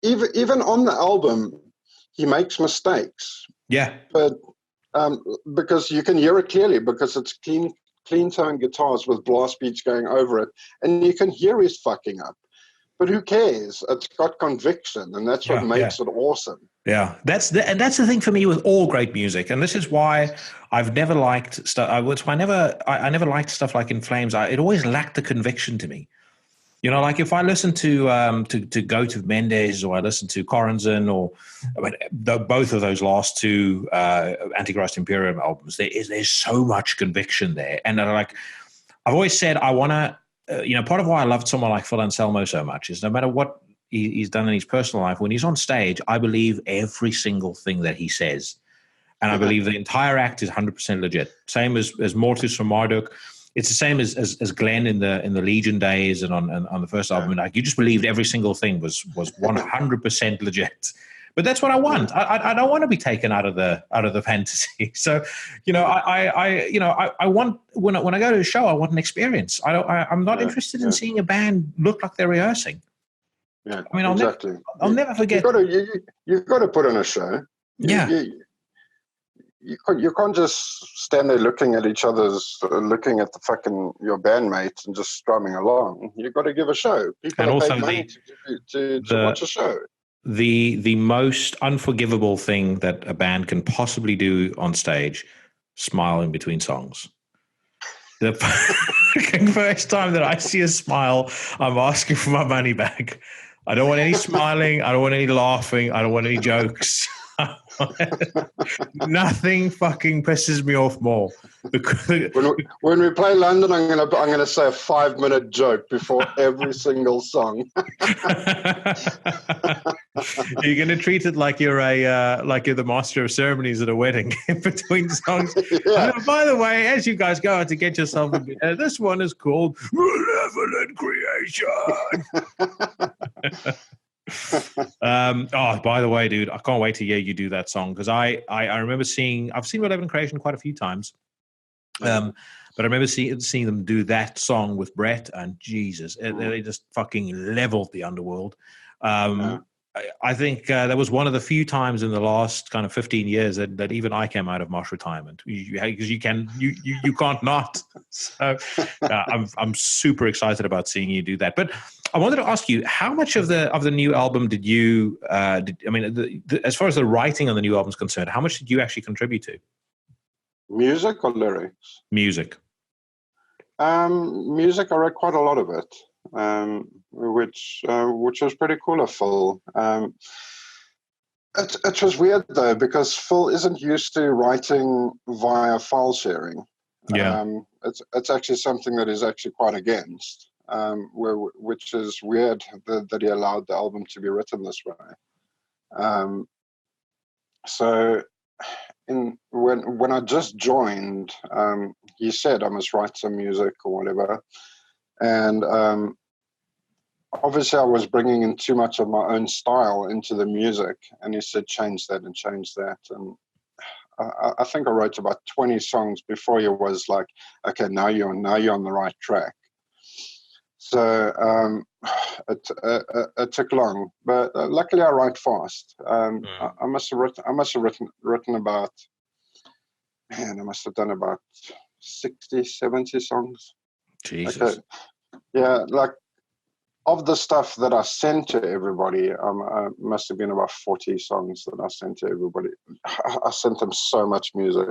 Even on the album, he makes mistakes. Yeah, but because you can hear it clearly because it's clean tone guitars with blast beats going over it, and you can hear he's fucking up. But who cares? It's got conviction, and that's what makes it awesome. Yeah, that's the thing for me with all great music, and this is why I've never liked stuff. I never liked stuff like In Flames. It always lacked the conviction to me. You know, like if I listen to Go to Mendes, or I listen to Corazon, or both of those last two Antichrist Imperium albums, there's so much conviction there, and I've always said I want to. Part of why I loved someone like Phil Anselmo so much is no matter what he's done in his personal life, when he's on stage, I believe every single thing that he says. And I believe the entire act is 100% legit. Same as Mortis from Marduk. It's the same as Glenn in the Legion days and on the first album. Like you just believed every single thing was 100% legit. But that's what I want. I don't want to be taken out of the fantasy. So, I want when I go to a show, I want an experience. I'm not interested in seeing a band look like they're rehearsing. Yeah, I mean, I'll never forget. You've got to put on a show. You can't just stand there looking at each other's, looking at the fucking your bandmates and just strumming along. You've got to give a show. People are paid money to watch a show. The most unforgivable thing that a band can possibly do on stage, smile in between songs. The first time that I see a smile, I'm asking for my money back. I don't want any smiling. I don't want any laughing. I don't want any jokes. Nothing fucking pisses me off more. When we play London, I'm gonna say a 5-minute joke before every single song. You're gonna treat it like you're the master of ceremonies at a wedding in between songs. Yeah. By the way, as you guys go out to get yourself a beer, this one is called Malevolent Creation. By the way, dude, I can't wait to hear you do that song because I remember I've seen Malevolent Creation quite a few times, but I remember seeing them do that song with Brett, and Jesus, they just fucking leveled the underworld. I think that was one of the few times in the last kind of 15 years that even I came out of marsh retirement because you can't not. So I'm super excited about seeing you do that. But I wanted to ask you, how much of the new album did you? As far as the writing on the new album is concerned, how much did you actually contribute to? Music or lyrics? Music. Music, I wrote quite a lot of it, which was pretty cool of Phil. It was weird though, because Phil isn't used to writing via file sharing. Yeah. It's actually something that he's actually quite against, which is weird that he allowed the album to be written this way. So when I just joined, he said I must write some music or whatever, and obviously I was bringing in too much of my own style into the music, and he said change that and change that, and I think I wrote about 20 songs before he was like, okay, now you're on the right track. So it took long, but luckily I write fast. I must have written about, man, I must have done about 60, 70 songs. Jesus. Okay. Yeah, like of the stuff that I sent to everybody, must have been about 40 songs that I sent to everybody. I sent them so much music.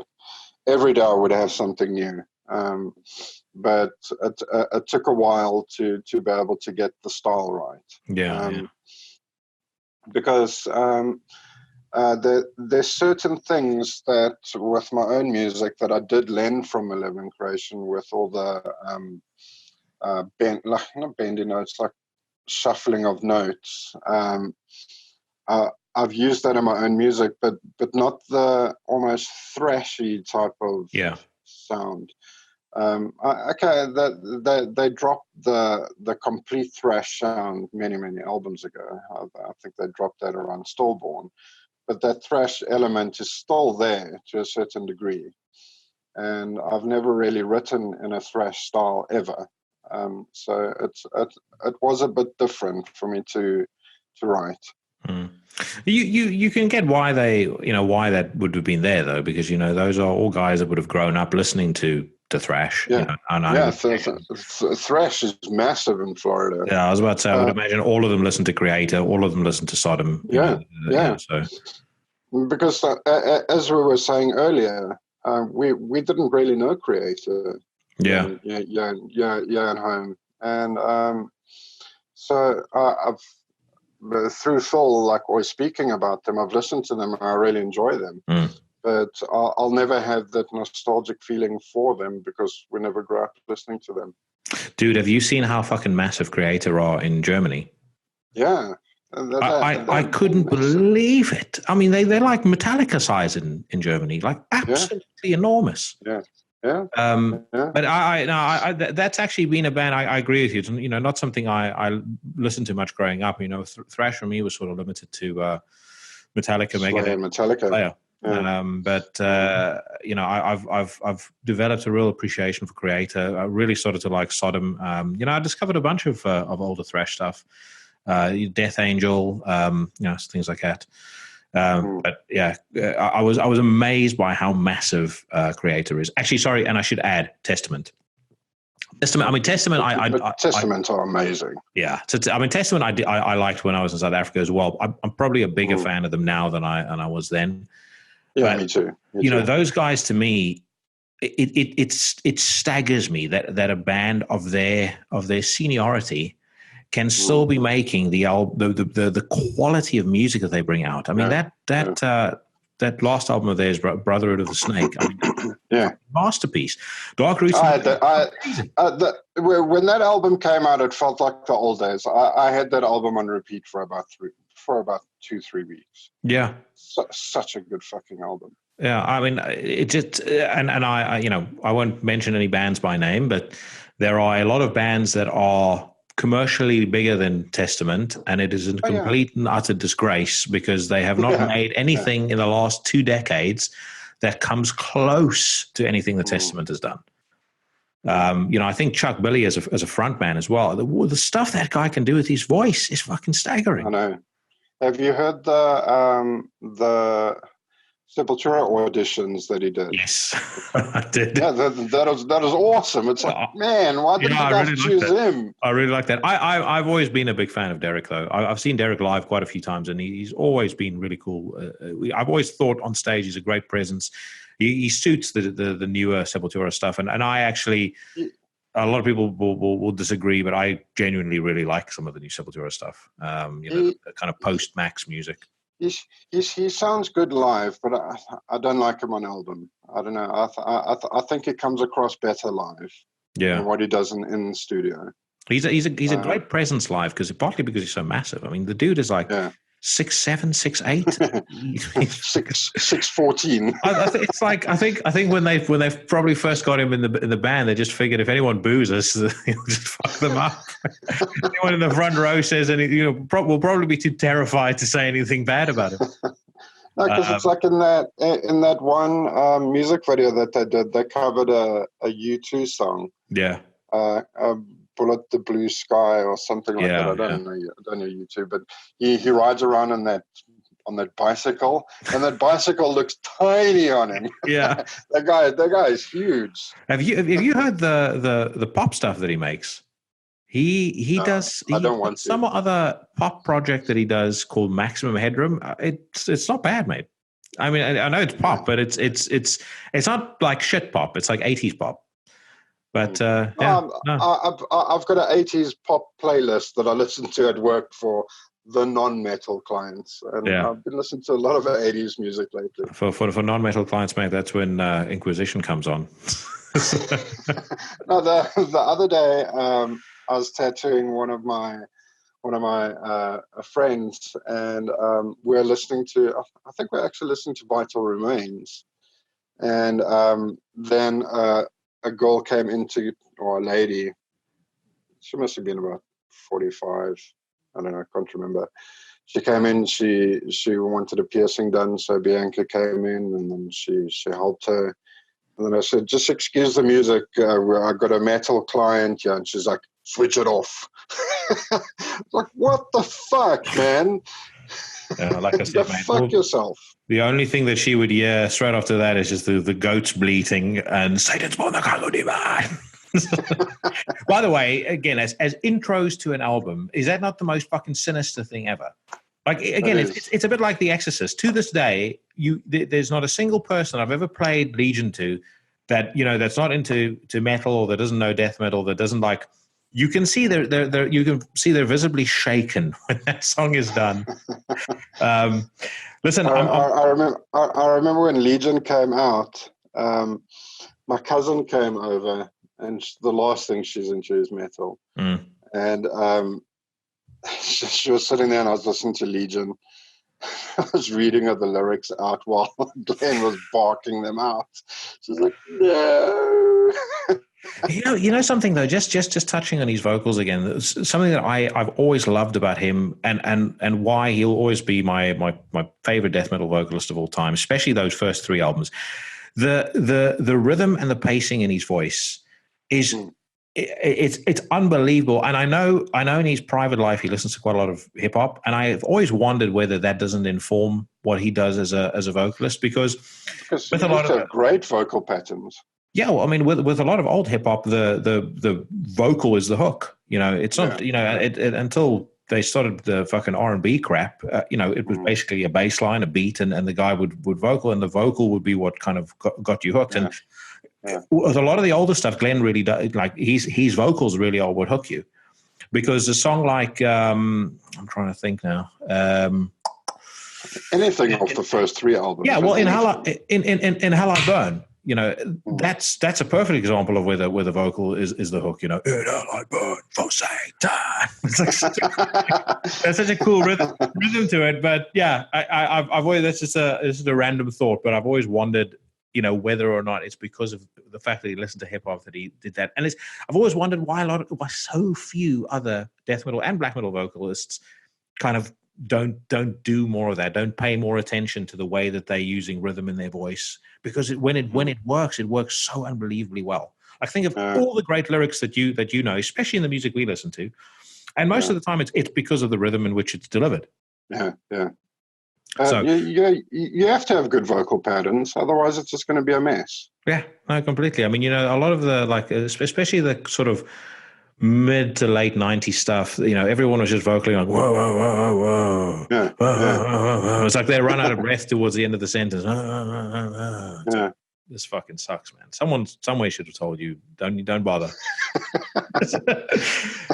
Every day I would have something new. But it took a while to be able to get the style right. Yeah. Because there's certain things that with my own music that I did learn from Malevolent Creation, with all the not bendy notes, like shuffling of notes. I've used that in my own music, but not the almost thrashy type of sound. Okay, they dropped the complete thrash sound many albums ago. I think they dropped that around Stillborn, but that thrash element is still there to a certain degree, and I've never really written in a thrash style ever. So it was a bit different for me to write. You can get why why that would have been there though, because those are all guys that would have grown up listening to thrash. Thrash is massive in Florida. Yeah, I was about to say, I would imagine all of them listen to Creator, all of them listen to Sodom. So because as we were saying earlier, we didn't really know Creator. Yeah, at home, and so I've through Phil, like always speaking about them, I've listened to them and I really enjoy them. But I'll never have that nostalgic feeling for them because we never grew up listening to them. Dude, have you seen how fucking massive Creator are in Germany? Yeah. I couldn't believe it. I mean, they're like Metallica size in Germany, like absolutely enormous. Yeah. But that's actually been a band. I agree with you. It's, not something I listened to much growing up. Thrash for me was sort of limited to Metallica, Metallica. I've developed a real appreciation for Creator. I really started to like Sodom. I discovered a bunch of older thrash stuff, Death Angel, things like that. But yeah, I was amazed by how massive Creator is. Actually, sorry, and I should add Testament. Testament. Testament are amazing. Yeah, Testament. I liked when I was in South Africa as well. I'm probably a bigger fan of them now than I was then. Yeah, me too. Those guys, to me, it staggers me that a band of their seniority can still be making the quality of music that they bring out. I mean, that last album of theirs, Brotherhood of the Snake, masterpiece. Dark Roots. When that album came out, it felt like the old days. I had that album on repeat for about 2-3 weeks. Yeah, such a good fucking album. Yeah, I mean, it just and I won't mention any bands by name, but there are a lot of bands that are commercially bigger than Testament, and it is a complete and utter disgrace because they have not made anything in the last 2 decades that comes close to anything the Testament has done. I think Chuck Billy as a front man as well, the stuff that guy can do with his voice is fucking staggering. I know. Have you heard the Sepultura auditions that he did? Yes, I did. Yeah, that was awesome. It's like, man, why didn't you guys choose him? I really like that. I've always been a big fan of Derek, though. I've seen Derek live quite a few times, and he's always been really cool. I've always thought on stage he's a great presence. He suits the newer Sepultura stuff, and I actually a lot of people will disagree, but I genuinely really like some of the new Sepultura stuff. The kind of post-Max music. He sounds good live, but I don't like him on album. I don't know. I think he comes across better live than what he does in the studio. He's a great presence live partly because he's so massive. I mean, the dude is like 6'7", 6'8", 6'14". I think when they probably first got him in the band, they just figured if anyone boos us, he'll just fuck them up. Anyone in the front row says anything, will probably be too terrified to say anything bad about him. No, because it's like in that one music video that they did, they covered a U2 song. Yeah. Bullet the Blue Sky or something like that. I don't know U2, but he rides around on that bicycle, and that bicycle looks tiny on him. Yeah. that guy is huge. Have you heard the pop stuff that he makes? He does. I don't want some other pop project that he does called Maximum Headroom. It's not bad, mate. I mean, I know it's pop, but it's not like shit pop. It's like 80s pop. But I've got an 80s pop playlist that I listen to at work for the non-metal clients, and I've been listening to a lot of 80s music lately. For non-metal clients, mate, that's when Inquisition comes on. No, the other day I was tattooing one of my friends, and we're listening to. I think we're actually listening to Vital Remains, and then a girl came into, or a lady. She must have been about 45. I don't know. I can't remember. She came in. She wanted a piercing done, so Bianca came in, and then she helped her. And then I said, "Just excuse the music. I got a metal client." Yeah, and she's like, "Switch it off." Like, what the fuck, man? Like I said, mate, fuck yourself. The only thing that she would hear straight after that is just the goats bleating and Satan's born the cargo divine. By the way, again, as intros to an album, is that not the most fucking sinister thing ever? Like, again, it's a bit like The Exorcist. To this day, there's not a single person I've ever played Legion to that, that's not into metal, or that doesn't know death metal, that doesn't like. You can see they're visibly shaken when that song is done. Listen, I remember when Legion came out. My cousin came over, and the last thing she's into is metal. And she was sitting there, and I was listening to Legion. I was reading her the lyrics out while Glenn was barking them out. She's like, "No." You know something though, just touching on his vocals again, something that I've always loved about him, and why he'll always be my favorite death metal vocalist of all time, especially those first three albums. The rhythm and the pacing in his voice is it's unbelievable. And I know in his private life he listens to quite a lot of hip hop, and I've always wondered whether that doesn't inform what he does as a vocalist, because with a lot of great vocal patterns. Yeah, well, I mean, with a lot of old hip hop, the vocal is the hook. It's not. Until they started the fucking R&B crap. It was basically a bass line, a beat, and the guy would vocal, and the vocal would be what kind of got you hooked. And with a lot of the older stuff, Glenn really does, like his vocals really are what hook you, because a song like I'm trying to think now. Anything off the first three albums. Yeah, well, in Hell I Burn. That's a perfect example of where the vocal is the hook. In Hell I Burn for Satan. It's like that's such a cool rhythm to it. But yeah, I've always, that's just a random thought. But I've always wondered, whether or not it's because of the fact that he listened to hip hop that he did that. And I've always wondered why so few other death metal and black metal vocalists kind of don't do more of that, don't pay more attention to the way that they're using rhythm in their voice, because when it works so unbelievably well. I think of all the great lyrics that you know, especially in the music we listen to, and most of the time it's because of the rhythm in which it's delivered. So you have to have good vocal patterns, otherwise it's just going to be a mess. Yeah, no, completely. I mean, a lot of the, like, especially the sort of mid to late 90s stuff, everyone was just vocally like, whoa, whoa, whoa, whoa. Whoa. It's like they run out of breath towards the end of the sentence. this fucking sucks, man. Someone somewhere should have told you, don't bother.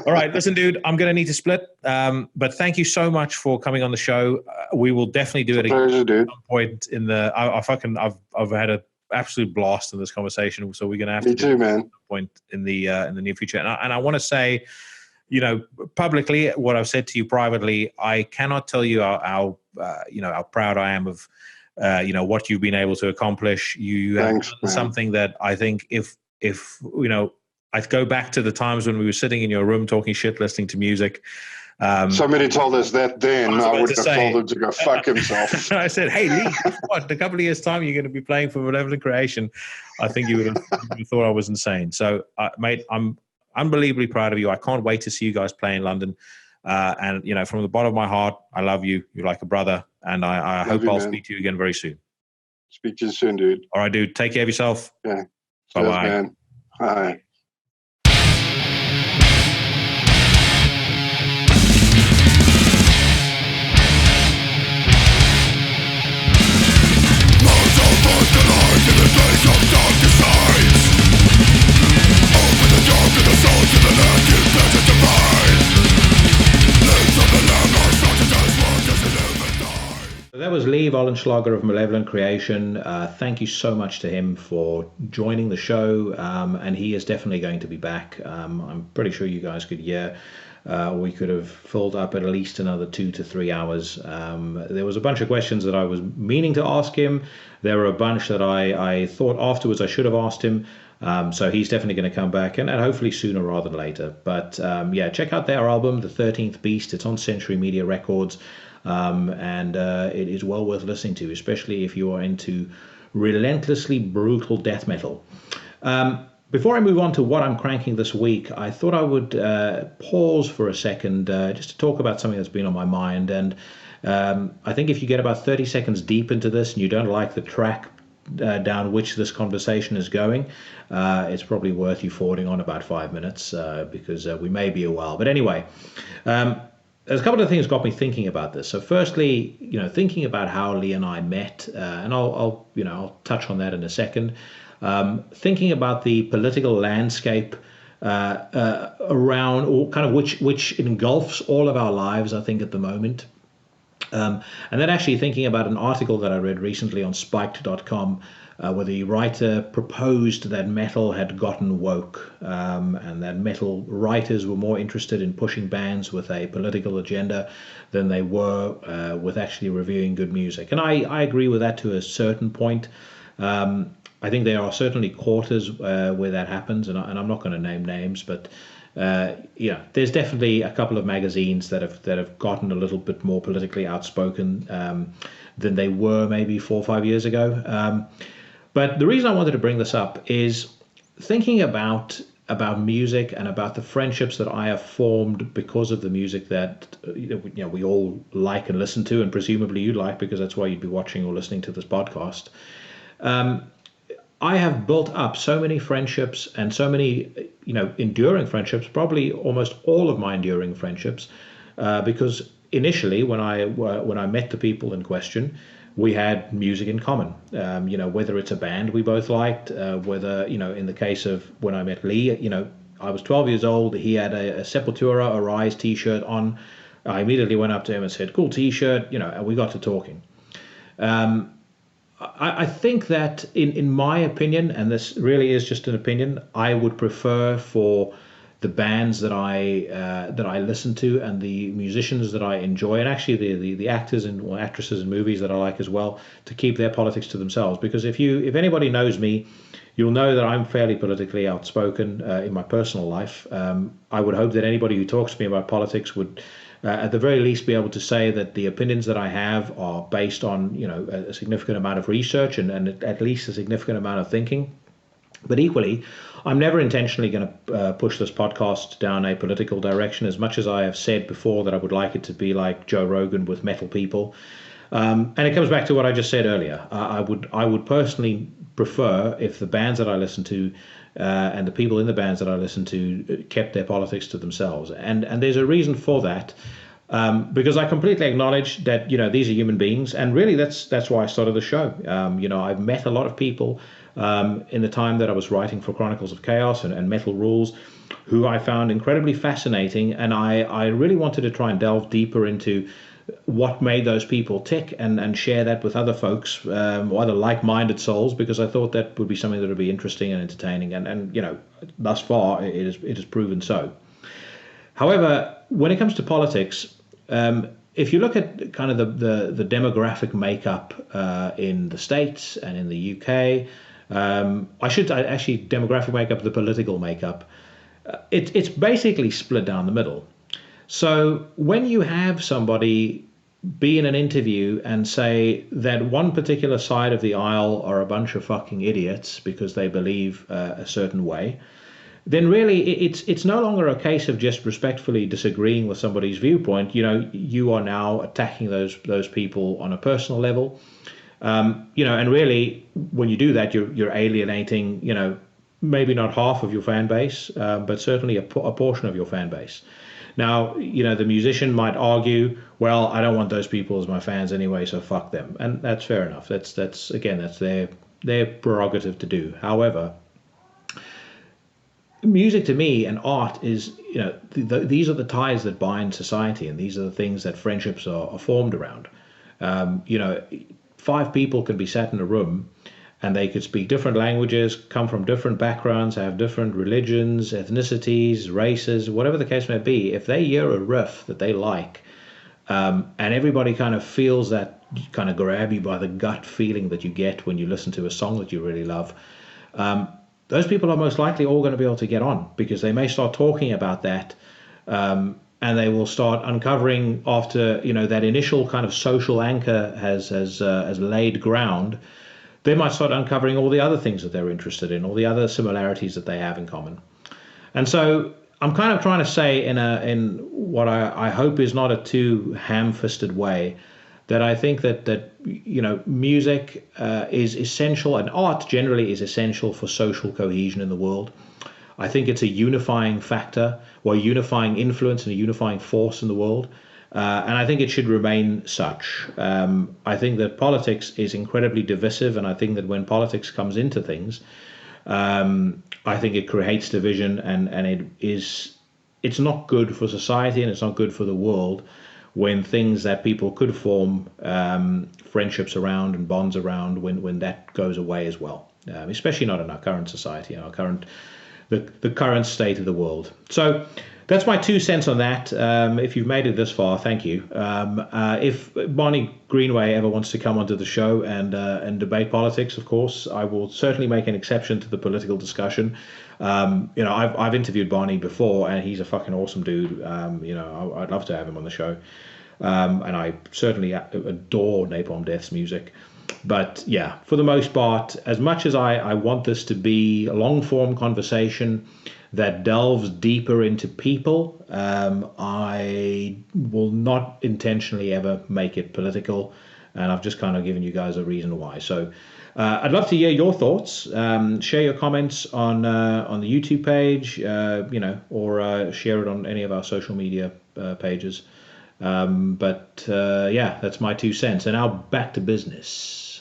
All right, listen, dude, I'm going to need to split. But thank you so much for coming on the show. We will definitely do it again Pleasure, dude. at some point in the. I've had an absolute blast in this conversation. So we're going to have Me to do too, it man. at some point in the near future. And I want to say, publicly, what I've said to you privately, I cannot tell you how proud I am of, what you've been able to accomplish. You have Thanks, done man. something that I think if I'd go back to the times when we were sitting in your room talking shit, listening to music. Somebody told us that then. I would have told him to go fuck himself. I said, hey, Lee, guess what? In a couple of years' time, you're going to be playing for Malevolent Creation. I think you would have thought I was insane. So, mate, I'm unbelievably proud of you. I can't wait to see you guys play in London. And, from the bottom of my heart, I love you. You're like a brother. And I hope I'll speak to you again very soon. Speak to you soon, dude. All right, dude. Take care of yourself. Yeah. Bye-bye. Cheers, man. Bye. That was Lee Wollenschlaeger of Malevolent Creation. Thank you so much to him for joining the show, and he is definitely going to be back. I'm pretty sure you guys could hear. We could have filled up at least another 2 to 3 hours. There was a bunch of questions that I was meaning to ask him. There were a bunch that I thought afterwards I should have asked him. So he's definitely going to come back, and hopefully sooner rather than later. But check out their album, The 13th Beast. It's on Century Media Records. And it is well worth listening to, especially if you are into relentlessly brutal death metal. Before I move on to what I'm cranking this week, I thought I would pause for a second just to talk about something that's been on my mind. And I think if you get about 30 seconds deep into this and you don't like the track down which this conversation is going, it's probably worth you forwarding on about 5 minutes because we may be a while. But anyway, there's a couple of things got me thinking about this. So firstly, thinking about how Lee and I met, and I'll touch on that in a second. Thinking about the political landscape around, or kind of which engulfs all of our lives, I think, at the moment. And then actually thinking about an article that I read recently on spiked.com, where the writer proposed that metal had gotten woke, and that metal writers were more interested in pushing bands with a political agenda than they were with actually reviewing good music. And I agree with that to a certain point. I think there are certainly quarters where that happens, and I'm not going to name names, but there's definitely a couple of magazines that have gotten a little bit more politically outspoken than they were maybe 4 or 5 years ago. But the reason I wanted to bring this up is thinking about music and about the friendships that I have formed because of the music that we all like and listen to, and presumably you like, because that's why you'd be watching or listening to this podcast. I have built up so many friendships and so many enduring friendships, probably almost all of my enduring friendships, because initially when I met the people in question, we had music in common, whether it's a band we both liked, whether, in the case of when I met Lee, I was 12 years old. He had a Sepultura Arise t-shirt on. I immediately went up to him and said, cool t-shirt, and we got to talking. I think that in my opinion, and this really is just an opinion, I would prefer for the bands that I listen to and the musicians that I enjoy, and actually the actors and actresses in movies that I like as well, to keep their politics to themselves. Because if anybody knows me, you'll know that I'm fairly politically outspoken in my personal life. I would hope that anybody who talks to me about politics would, at the very least, be able to say that the opinions that I have are based on a significant amount of research and at least a significant amount of thinking. But equally, I'm never intentionally going to push this podcast down a political direction, as much as I have said before that I would like it to be like Joe Rogan with metal people. And it comes back to what I just said earlier. I would personally prefer if the bands that I listen to and the people in the bands that I listen to kept their politics to themselves. And there's a reason for that. Because I completely acknowledge that, these are human beings, and really that's why I started the show. I've met a lot of people in the time that I was writing for Chronicles of Chaos and Metal Rules, who I found incredibly fascinating, and I really wanted to try and delve deeper into what made those people tick and share that with other folks, other like-minded souls, because I thought that would be something that would be interesting and entertaining, and thus far it has proven so. However, when it comes to politics, if you look at kind of the demographic makeup in the States and in the UK, demographic makeup, the political makeup, it's basically split down the middle. So when you have somebody be in an interview and say that one particular side of the aisle are a bunch of fucking idiots because they believe a certain way, then really it's no longer a case of just respectfully disagreeing with somebody's viewpoint. You are now attacking those people on a personal level. And really when you do that, you're alienating, maybe not half of your fan base, but certainly a portion of your fan base. Now, the musician might argue, well, I don't want those people as my fans anyway, so fuck them. And that's fair enough. That's their prerogative to do. However, music to me and art is, these are the ties that bind society, and these are the things that friendships are formed around. 5 people can be sat in a room and they could speak different languages, come from different backgrounds, have different religions, ethnicities, races, whatever the case may be. If they hear a riff that they like, and everybody kind of feels that kind of grab you by the gut feeling that you get when you listen to a song that you really love, those people are most likely all going to be able to get on, because they may start talking about that, and they will start uncovering after that initial kind of social anchor has laid ground. They might start uncovering all the other things that they're interested in, all the other similarities that they have in common. And so I'm kind of trying to say in what I hope is not a too ham-fisted way, that I think that music is essential, and art generally is essential for social cohesion in the world. I think it's a unifying factor, or a unifying influence and a unifying force in the world. And I think it should remain such. I think that politics is incredibly divisive, and I think that when politics comes into things, I think it creates division, and it's not good for society, and it's not good for the world when things that people could form friendships around and bonds around, when that goes away as well. Especially not in our current society, the current state of the world. So that's my 2 cents on that. If you've made it this far, thank you. If Barney Greenway ever wants to come onto the show and debate politics, of course, I will certainly make an exception to the political discussion. I've interviewed Barney before, and he's a fucking awesome dude. I'd love to have him on the show. And I certainly adore Napalm Death's music. But yeah, for the most part, as much as I want this to be a long-form conversation that delves deeper into people, I will not intentionally ever make it political, and I've just kind of given you guys a reason why. So I'd love to hear your thoughts. Share your comments on the YouTube page, or share it on any of our social media pages. Yeah, that's my 2 cents. And now back to business.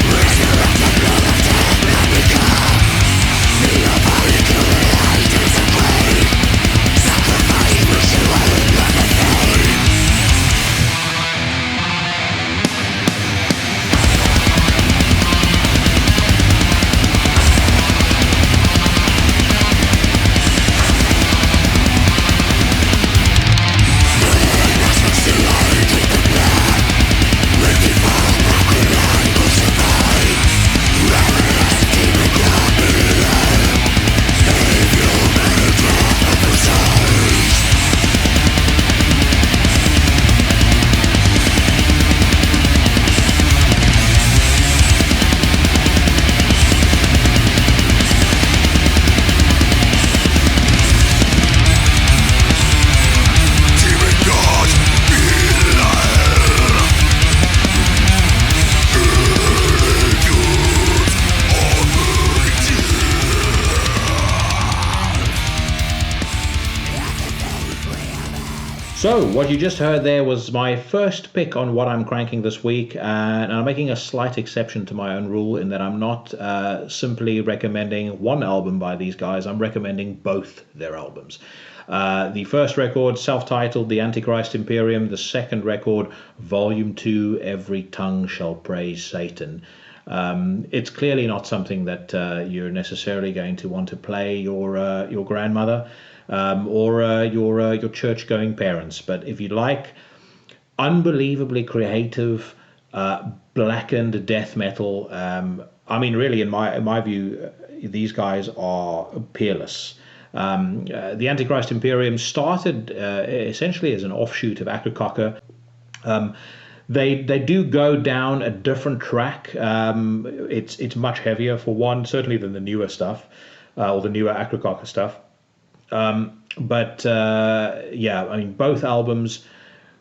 Resurrected blood of death, let me go. So, what you just heard there was my first pick on what I'm cranking this week, and I'm making a slight exception to my own rule in that I'm not simply recommending one album by these guys, I'm recommending both their albums. The first record, self-titled, The Antichrist Imperium. The second record, Volume 2, Every Tongue Shall Praise Satan. It's clearly not something that you're necessarily going to want to play your grandmother. Or your church-going parents. But if you like unbelievably creative, blackened death metal, I mean, really, in my view, these guys are peerless. The Antichrist Imperium started essentially as an offshoot of Akrokaka. They do go down a different track. It's much heavier for one, certainly than the newer stuff, or the newer Akrokaka stuff. But yeah, I mean, both albums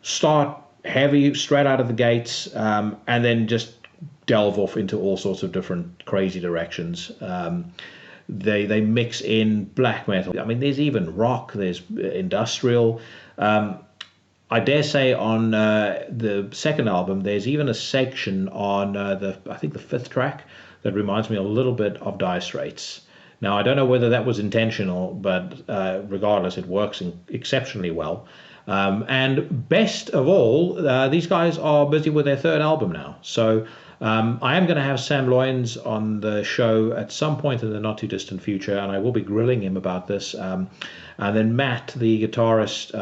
start heavy straight out of the gates, and then just delve off into all sorts of different crazy directions. They mix in black metal. I mean, there's even rock, there's industrial. I dare say on the second album, there's even a section on I think the fifth track that reminds me a little bit of Dire Straits. Now, I don't know whether that was intentional, but regardless, it works exceptionally well. And best of all, these guys are busy with their third album now. So I am going to have Sam Loyens on the show at some point in the not too distant future, and I will be grilling him about this. And then Matt, the guitarist,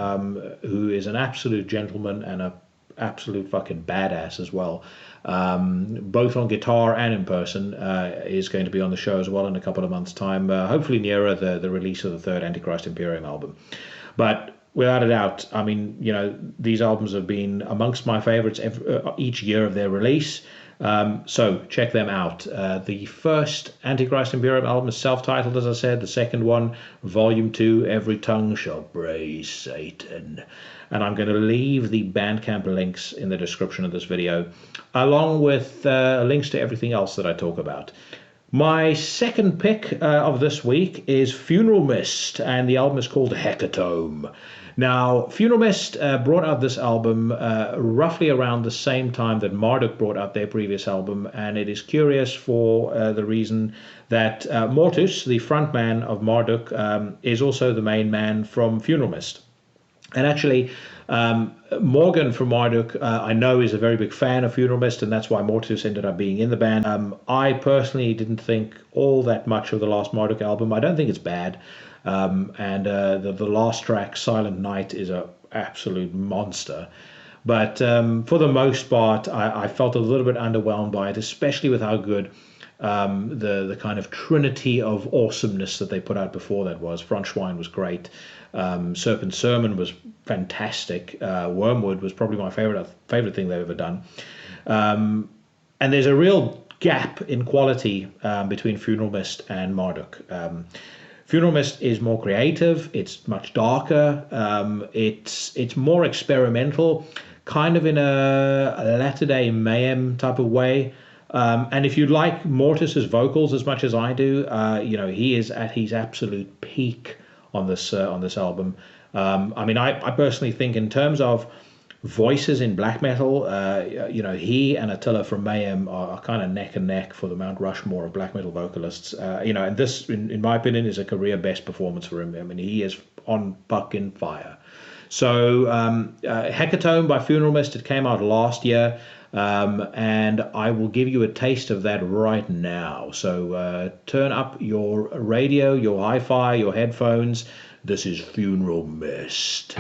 who is an absolute gentleman and a absolute fucking badass as well, both on guitar and in person, is going to be on the show as well in a couple of months' time, hopefully nearer the release of the third Antichrist Imperium album. But without a doubt, I mean, you know, these albums have been amongst my favorites each year of their release. So check them out. The first Antichrist Imperium album is self-titled, as I said. The second one, Volume 2, Every Tongue Shall Praise Satan. And I'm going to leave the Bandcamp links in the description of this video, along with links to everything else that I talk about. My second pick of this week is Funeral Mist, and the album is called Hecatomb. Now, Funeral Mist brought out this album roughly around the same time that Marduk brought out their previous album, and it is curious for the reason that Mortus, the frontman of Marduk, is also the main man from Funeral Mist. And actually, Morgan from Marduk, I know, is a very big fan of Funeral Mist, and that's why Mortus ended up being in the band. I personally didn't think all that much of the last Marduk album. I don't think it's bad. And the last track, Silent Night, is an absolute monster. But for the most part, I felt a little bit underwhelmed by it, especially with how good the kind of trinity of awesomeness that they put out before that was. Frontschwein was great. Serpent Sermon was fantastic. Wormwood was probably my favorite thing they've ever done. And there's a real gap in quality between Funeral Mist and Marduk. Funeral Mist is more creative. It's much darker. It's more experimental, kind of in a Latter-day Mayhem type of way. And if you like Mortus's vocals as much as I do, you know, he is at his absolute peak on this album. I mean, I personally think in terms of voices in black metal, you know, he and Attila from Mayhem are kind of neck and neck for the Mount Rushmore of black metal vocalists. You know, and this, in my opinion, is a career best performance for him. I mean, he is on fucking fire. So Hecatomb by Funeral Mist, it came out last year. And I will give you a taste of that right now. So turn up your radio, your hi-fi, your headphones. This is Funeral Mist.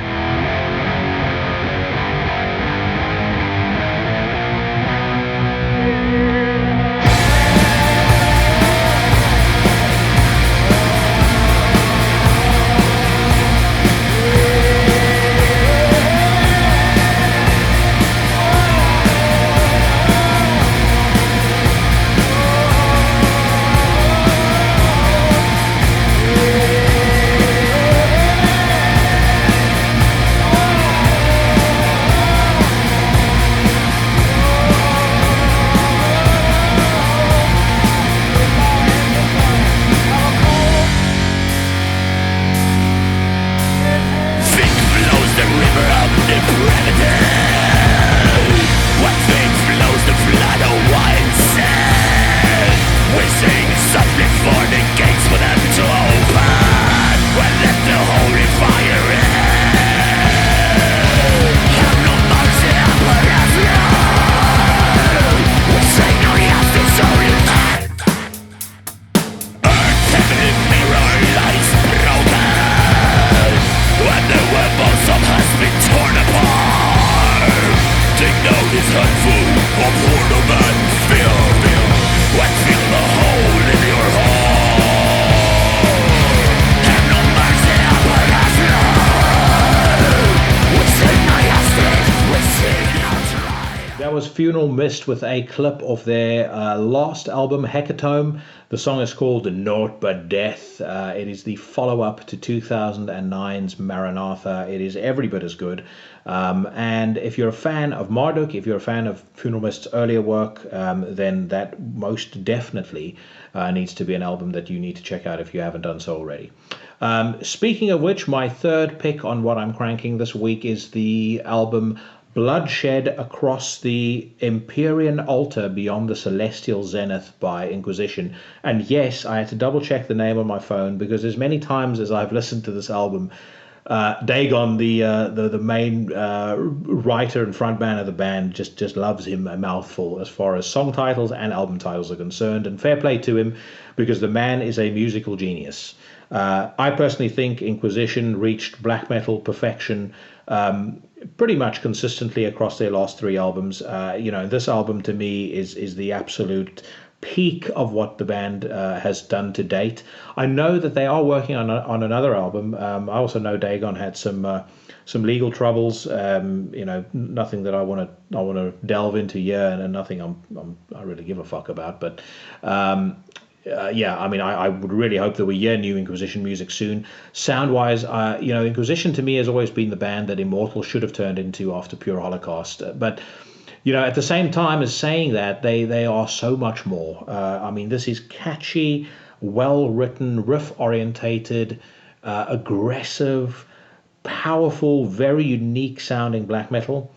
Funeral Mist with a clip of their last album, Hecatomb. The song is called Naught But Death. It is the follow-up to 2009's Maranatha. It is every bit as good. And if you're a fan of Marduk, if you're a fan of Funeral Mist's earlier work, then that most definitely needs to be an album that you need to check out if you haven't done so already. Speaking of which, my third pick on what I'm cranking this week is the album Bloodshed Across the Empyrean Altar Beyond the Celestial Zenith by Inquisition. And yes, I had to double check the name on my phone because as many times as I've listened to this album, Dagon, the main writer and frontman of the band, just loves him a mouthful as far as song titles and album titles are concerned. And fair play to him because the man is a musical genius. I personally think Inquisition reached black metal perfection pretty much consistently across their last three albums. This album to me is the absolute peak of what the band has done to date. I know that they are working on another album. I also know Dagon had some legal troubles. Nothing that I want to delve into here, and nothing I really give a fuck about. But I would really hope that we hear new Inquisition music soon. Sound-wise, Inquisition to me has always been the band that Immortal should have turned into after Pure Holocaust. But, at the same time as saying that, they are so much more. This is catchy, well-written, riff-orientated, aggressive, powerful, very unique-sounding black metal.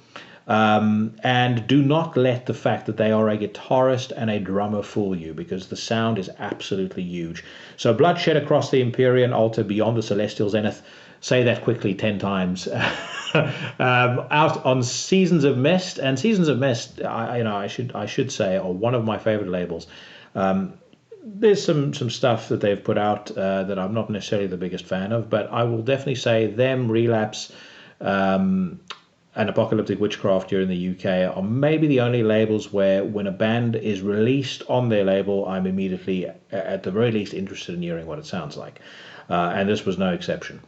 And do not let the fact that they are a guitarist and a drummer fool you, because the sound is absolutely huge. So Bloodshed Across the Empyrean Altar Beyond the Celestial Zenith, say that quickly 10 times, out on Seasons of Mist. And Seasons of Mist, I should say, are one of my favorite labels. There's some stuff that they've put out that I'm not necessarily the biggest fan of, but I will definitely say them, Relapse, and Apocalyptic Witchcraft here in the UK are maybe the only labels where when a band is released on their label, I'm immediately, at the very least, interested in hearing what it sounds like. And this was no exception.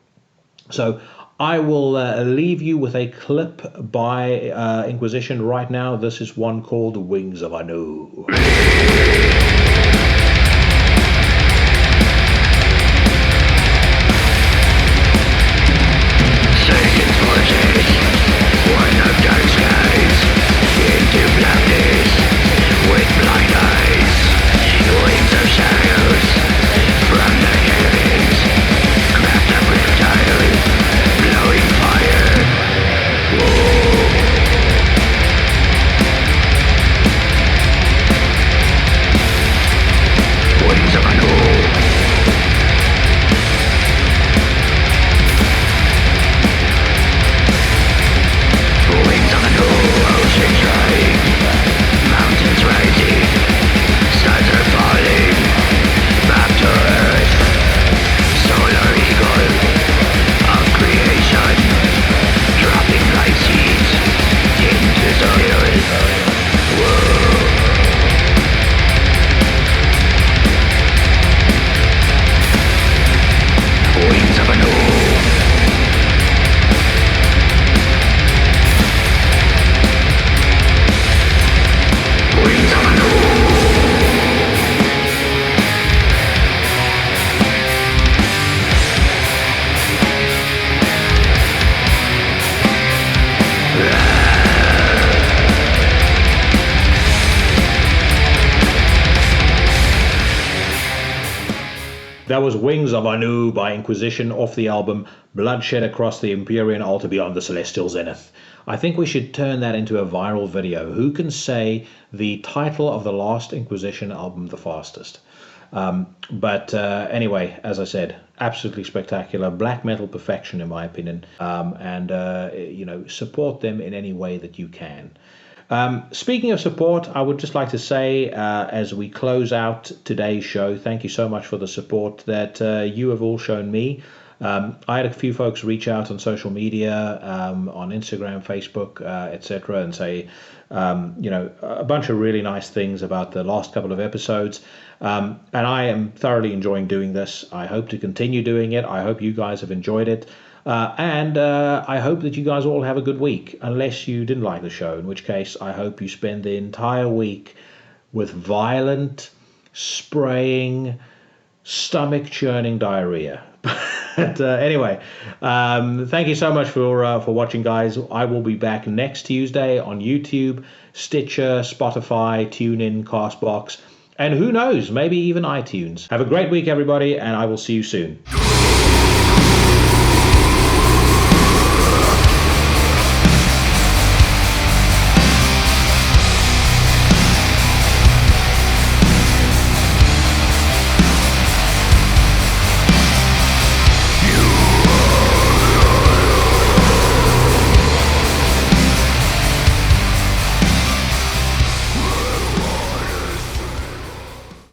So I will leave you with a clip by Inquisition right now. This is one called Wings of Anu. One of dark skies into blackness with blind eyes, wings of shadows from the heavens, craft of reptiles, blowing fire. Whoa. That was Wings of Anu by Inquisition off the album Bloodshed Across the Empyrean Altar Beyond the Celestial Zenith. I think we should turn that into a viral video. Who can say the title of the last Inquisition album the fastest? But anyway, as I said, absolutely spectacular. Black metal perfection, in my opinion. And support them in any way that you can. Speaking of support, I would just like to say, as we close out today's show, thank you so much for the support that you have all shown me. I had a few folks reach out on social media, on Instagram, Facebook, etc., and say, a bunch of really nice things about the last couple of episodes. And I am thoroughly enjoying doing this. I hope to continue doing it. I hope you guys have enjoyed it. And I hope that you guys all have a good week, unless you didn't like the show, in which case I hope you spend the entire week with violent, spraying, stomach-churning diarrhea. But anyway, thank you so much for watching, guys. I will be back next Tuesday on YouTube, Stitcher, Spotify, TuneIn, Castbox, and who knows, maybe even iTunes. Have a great week, everybody, and I will see you soon.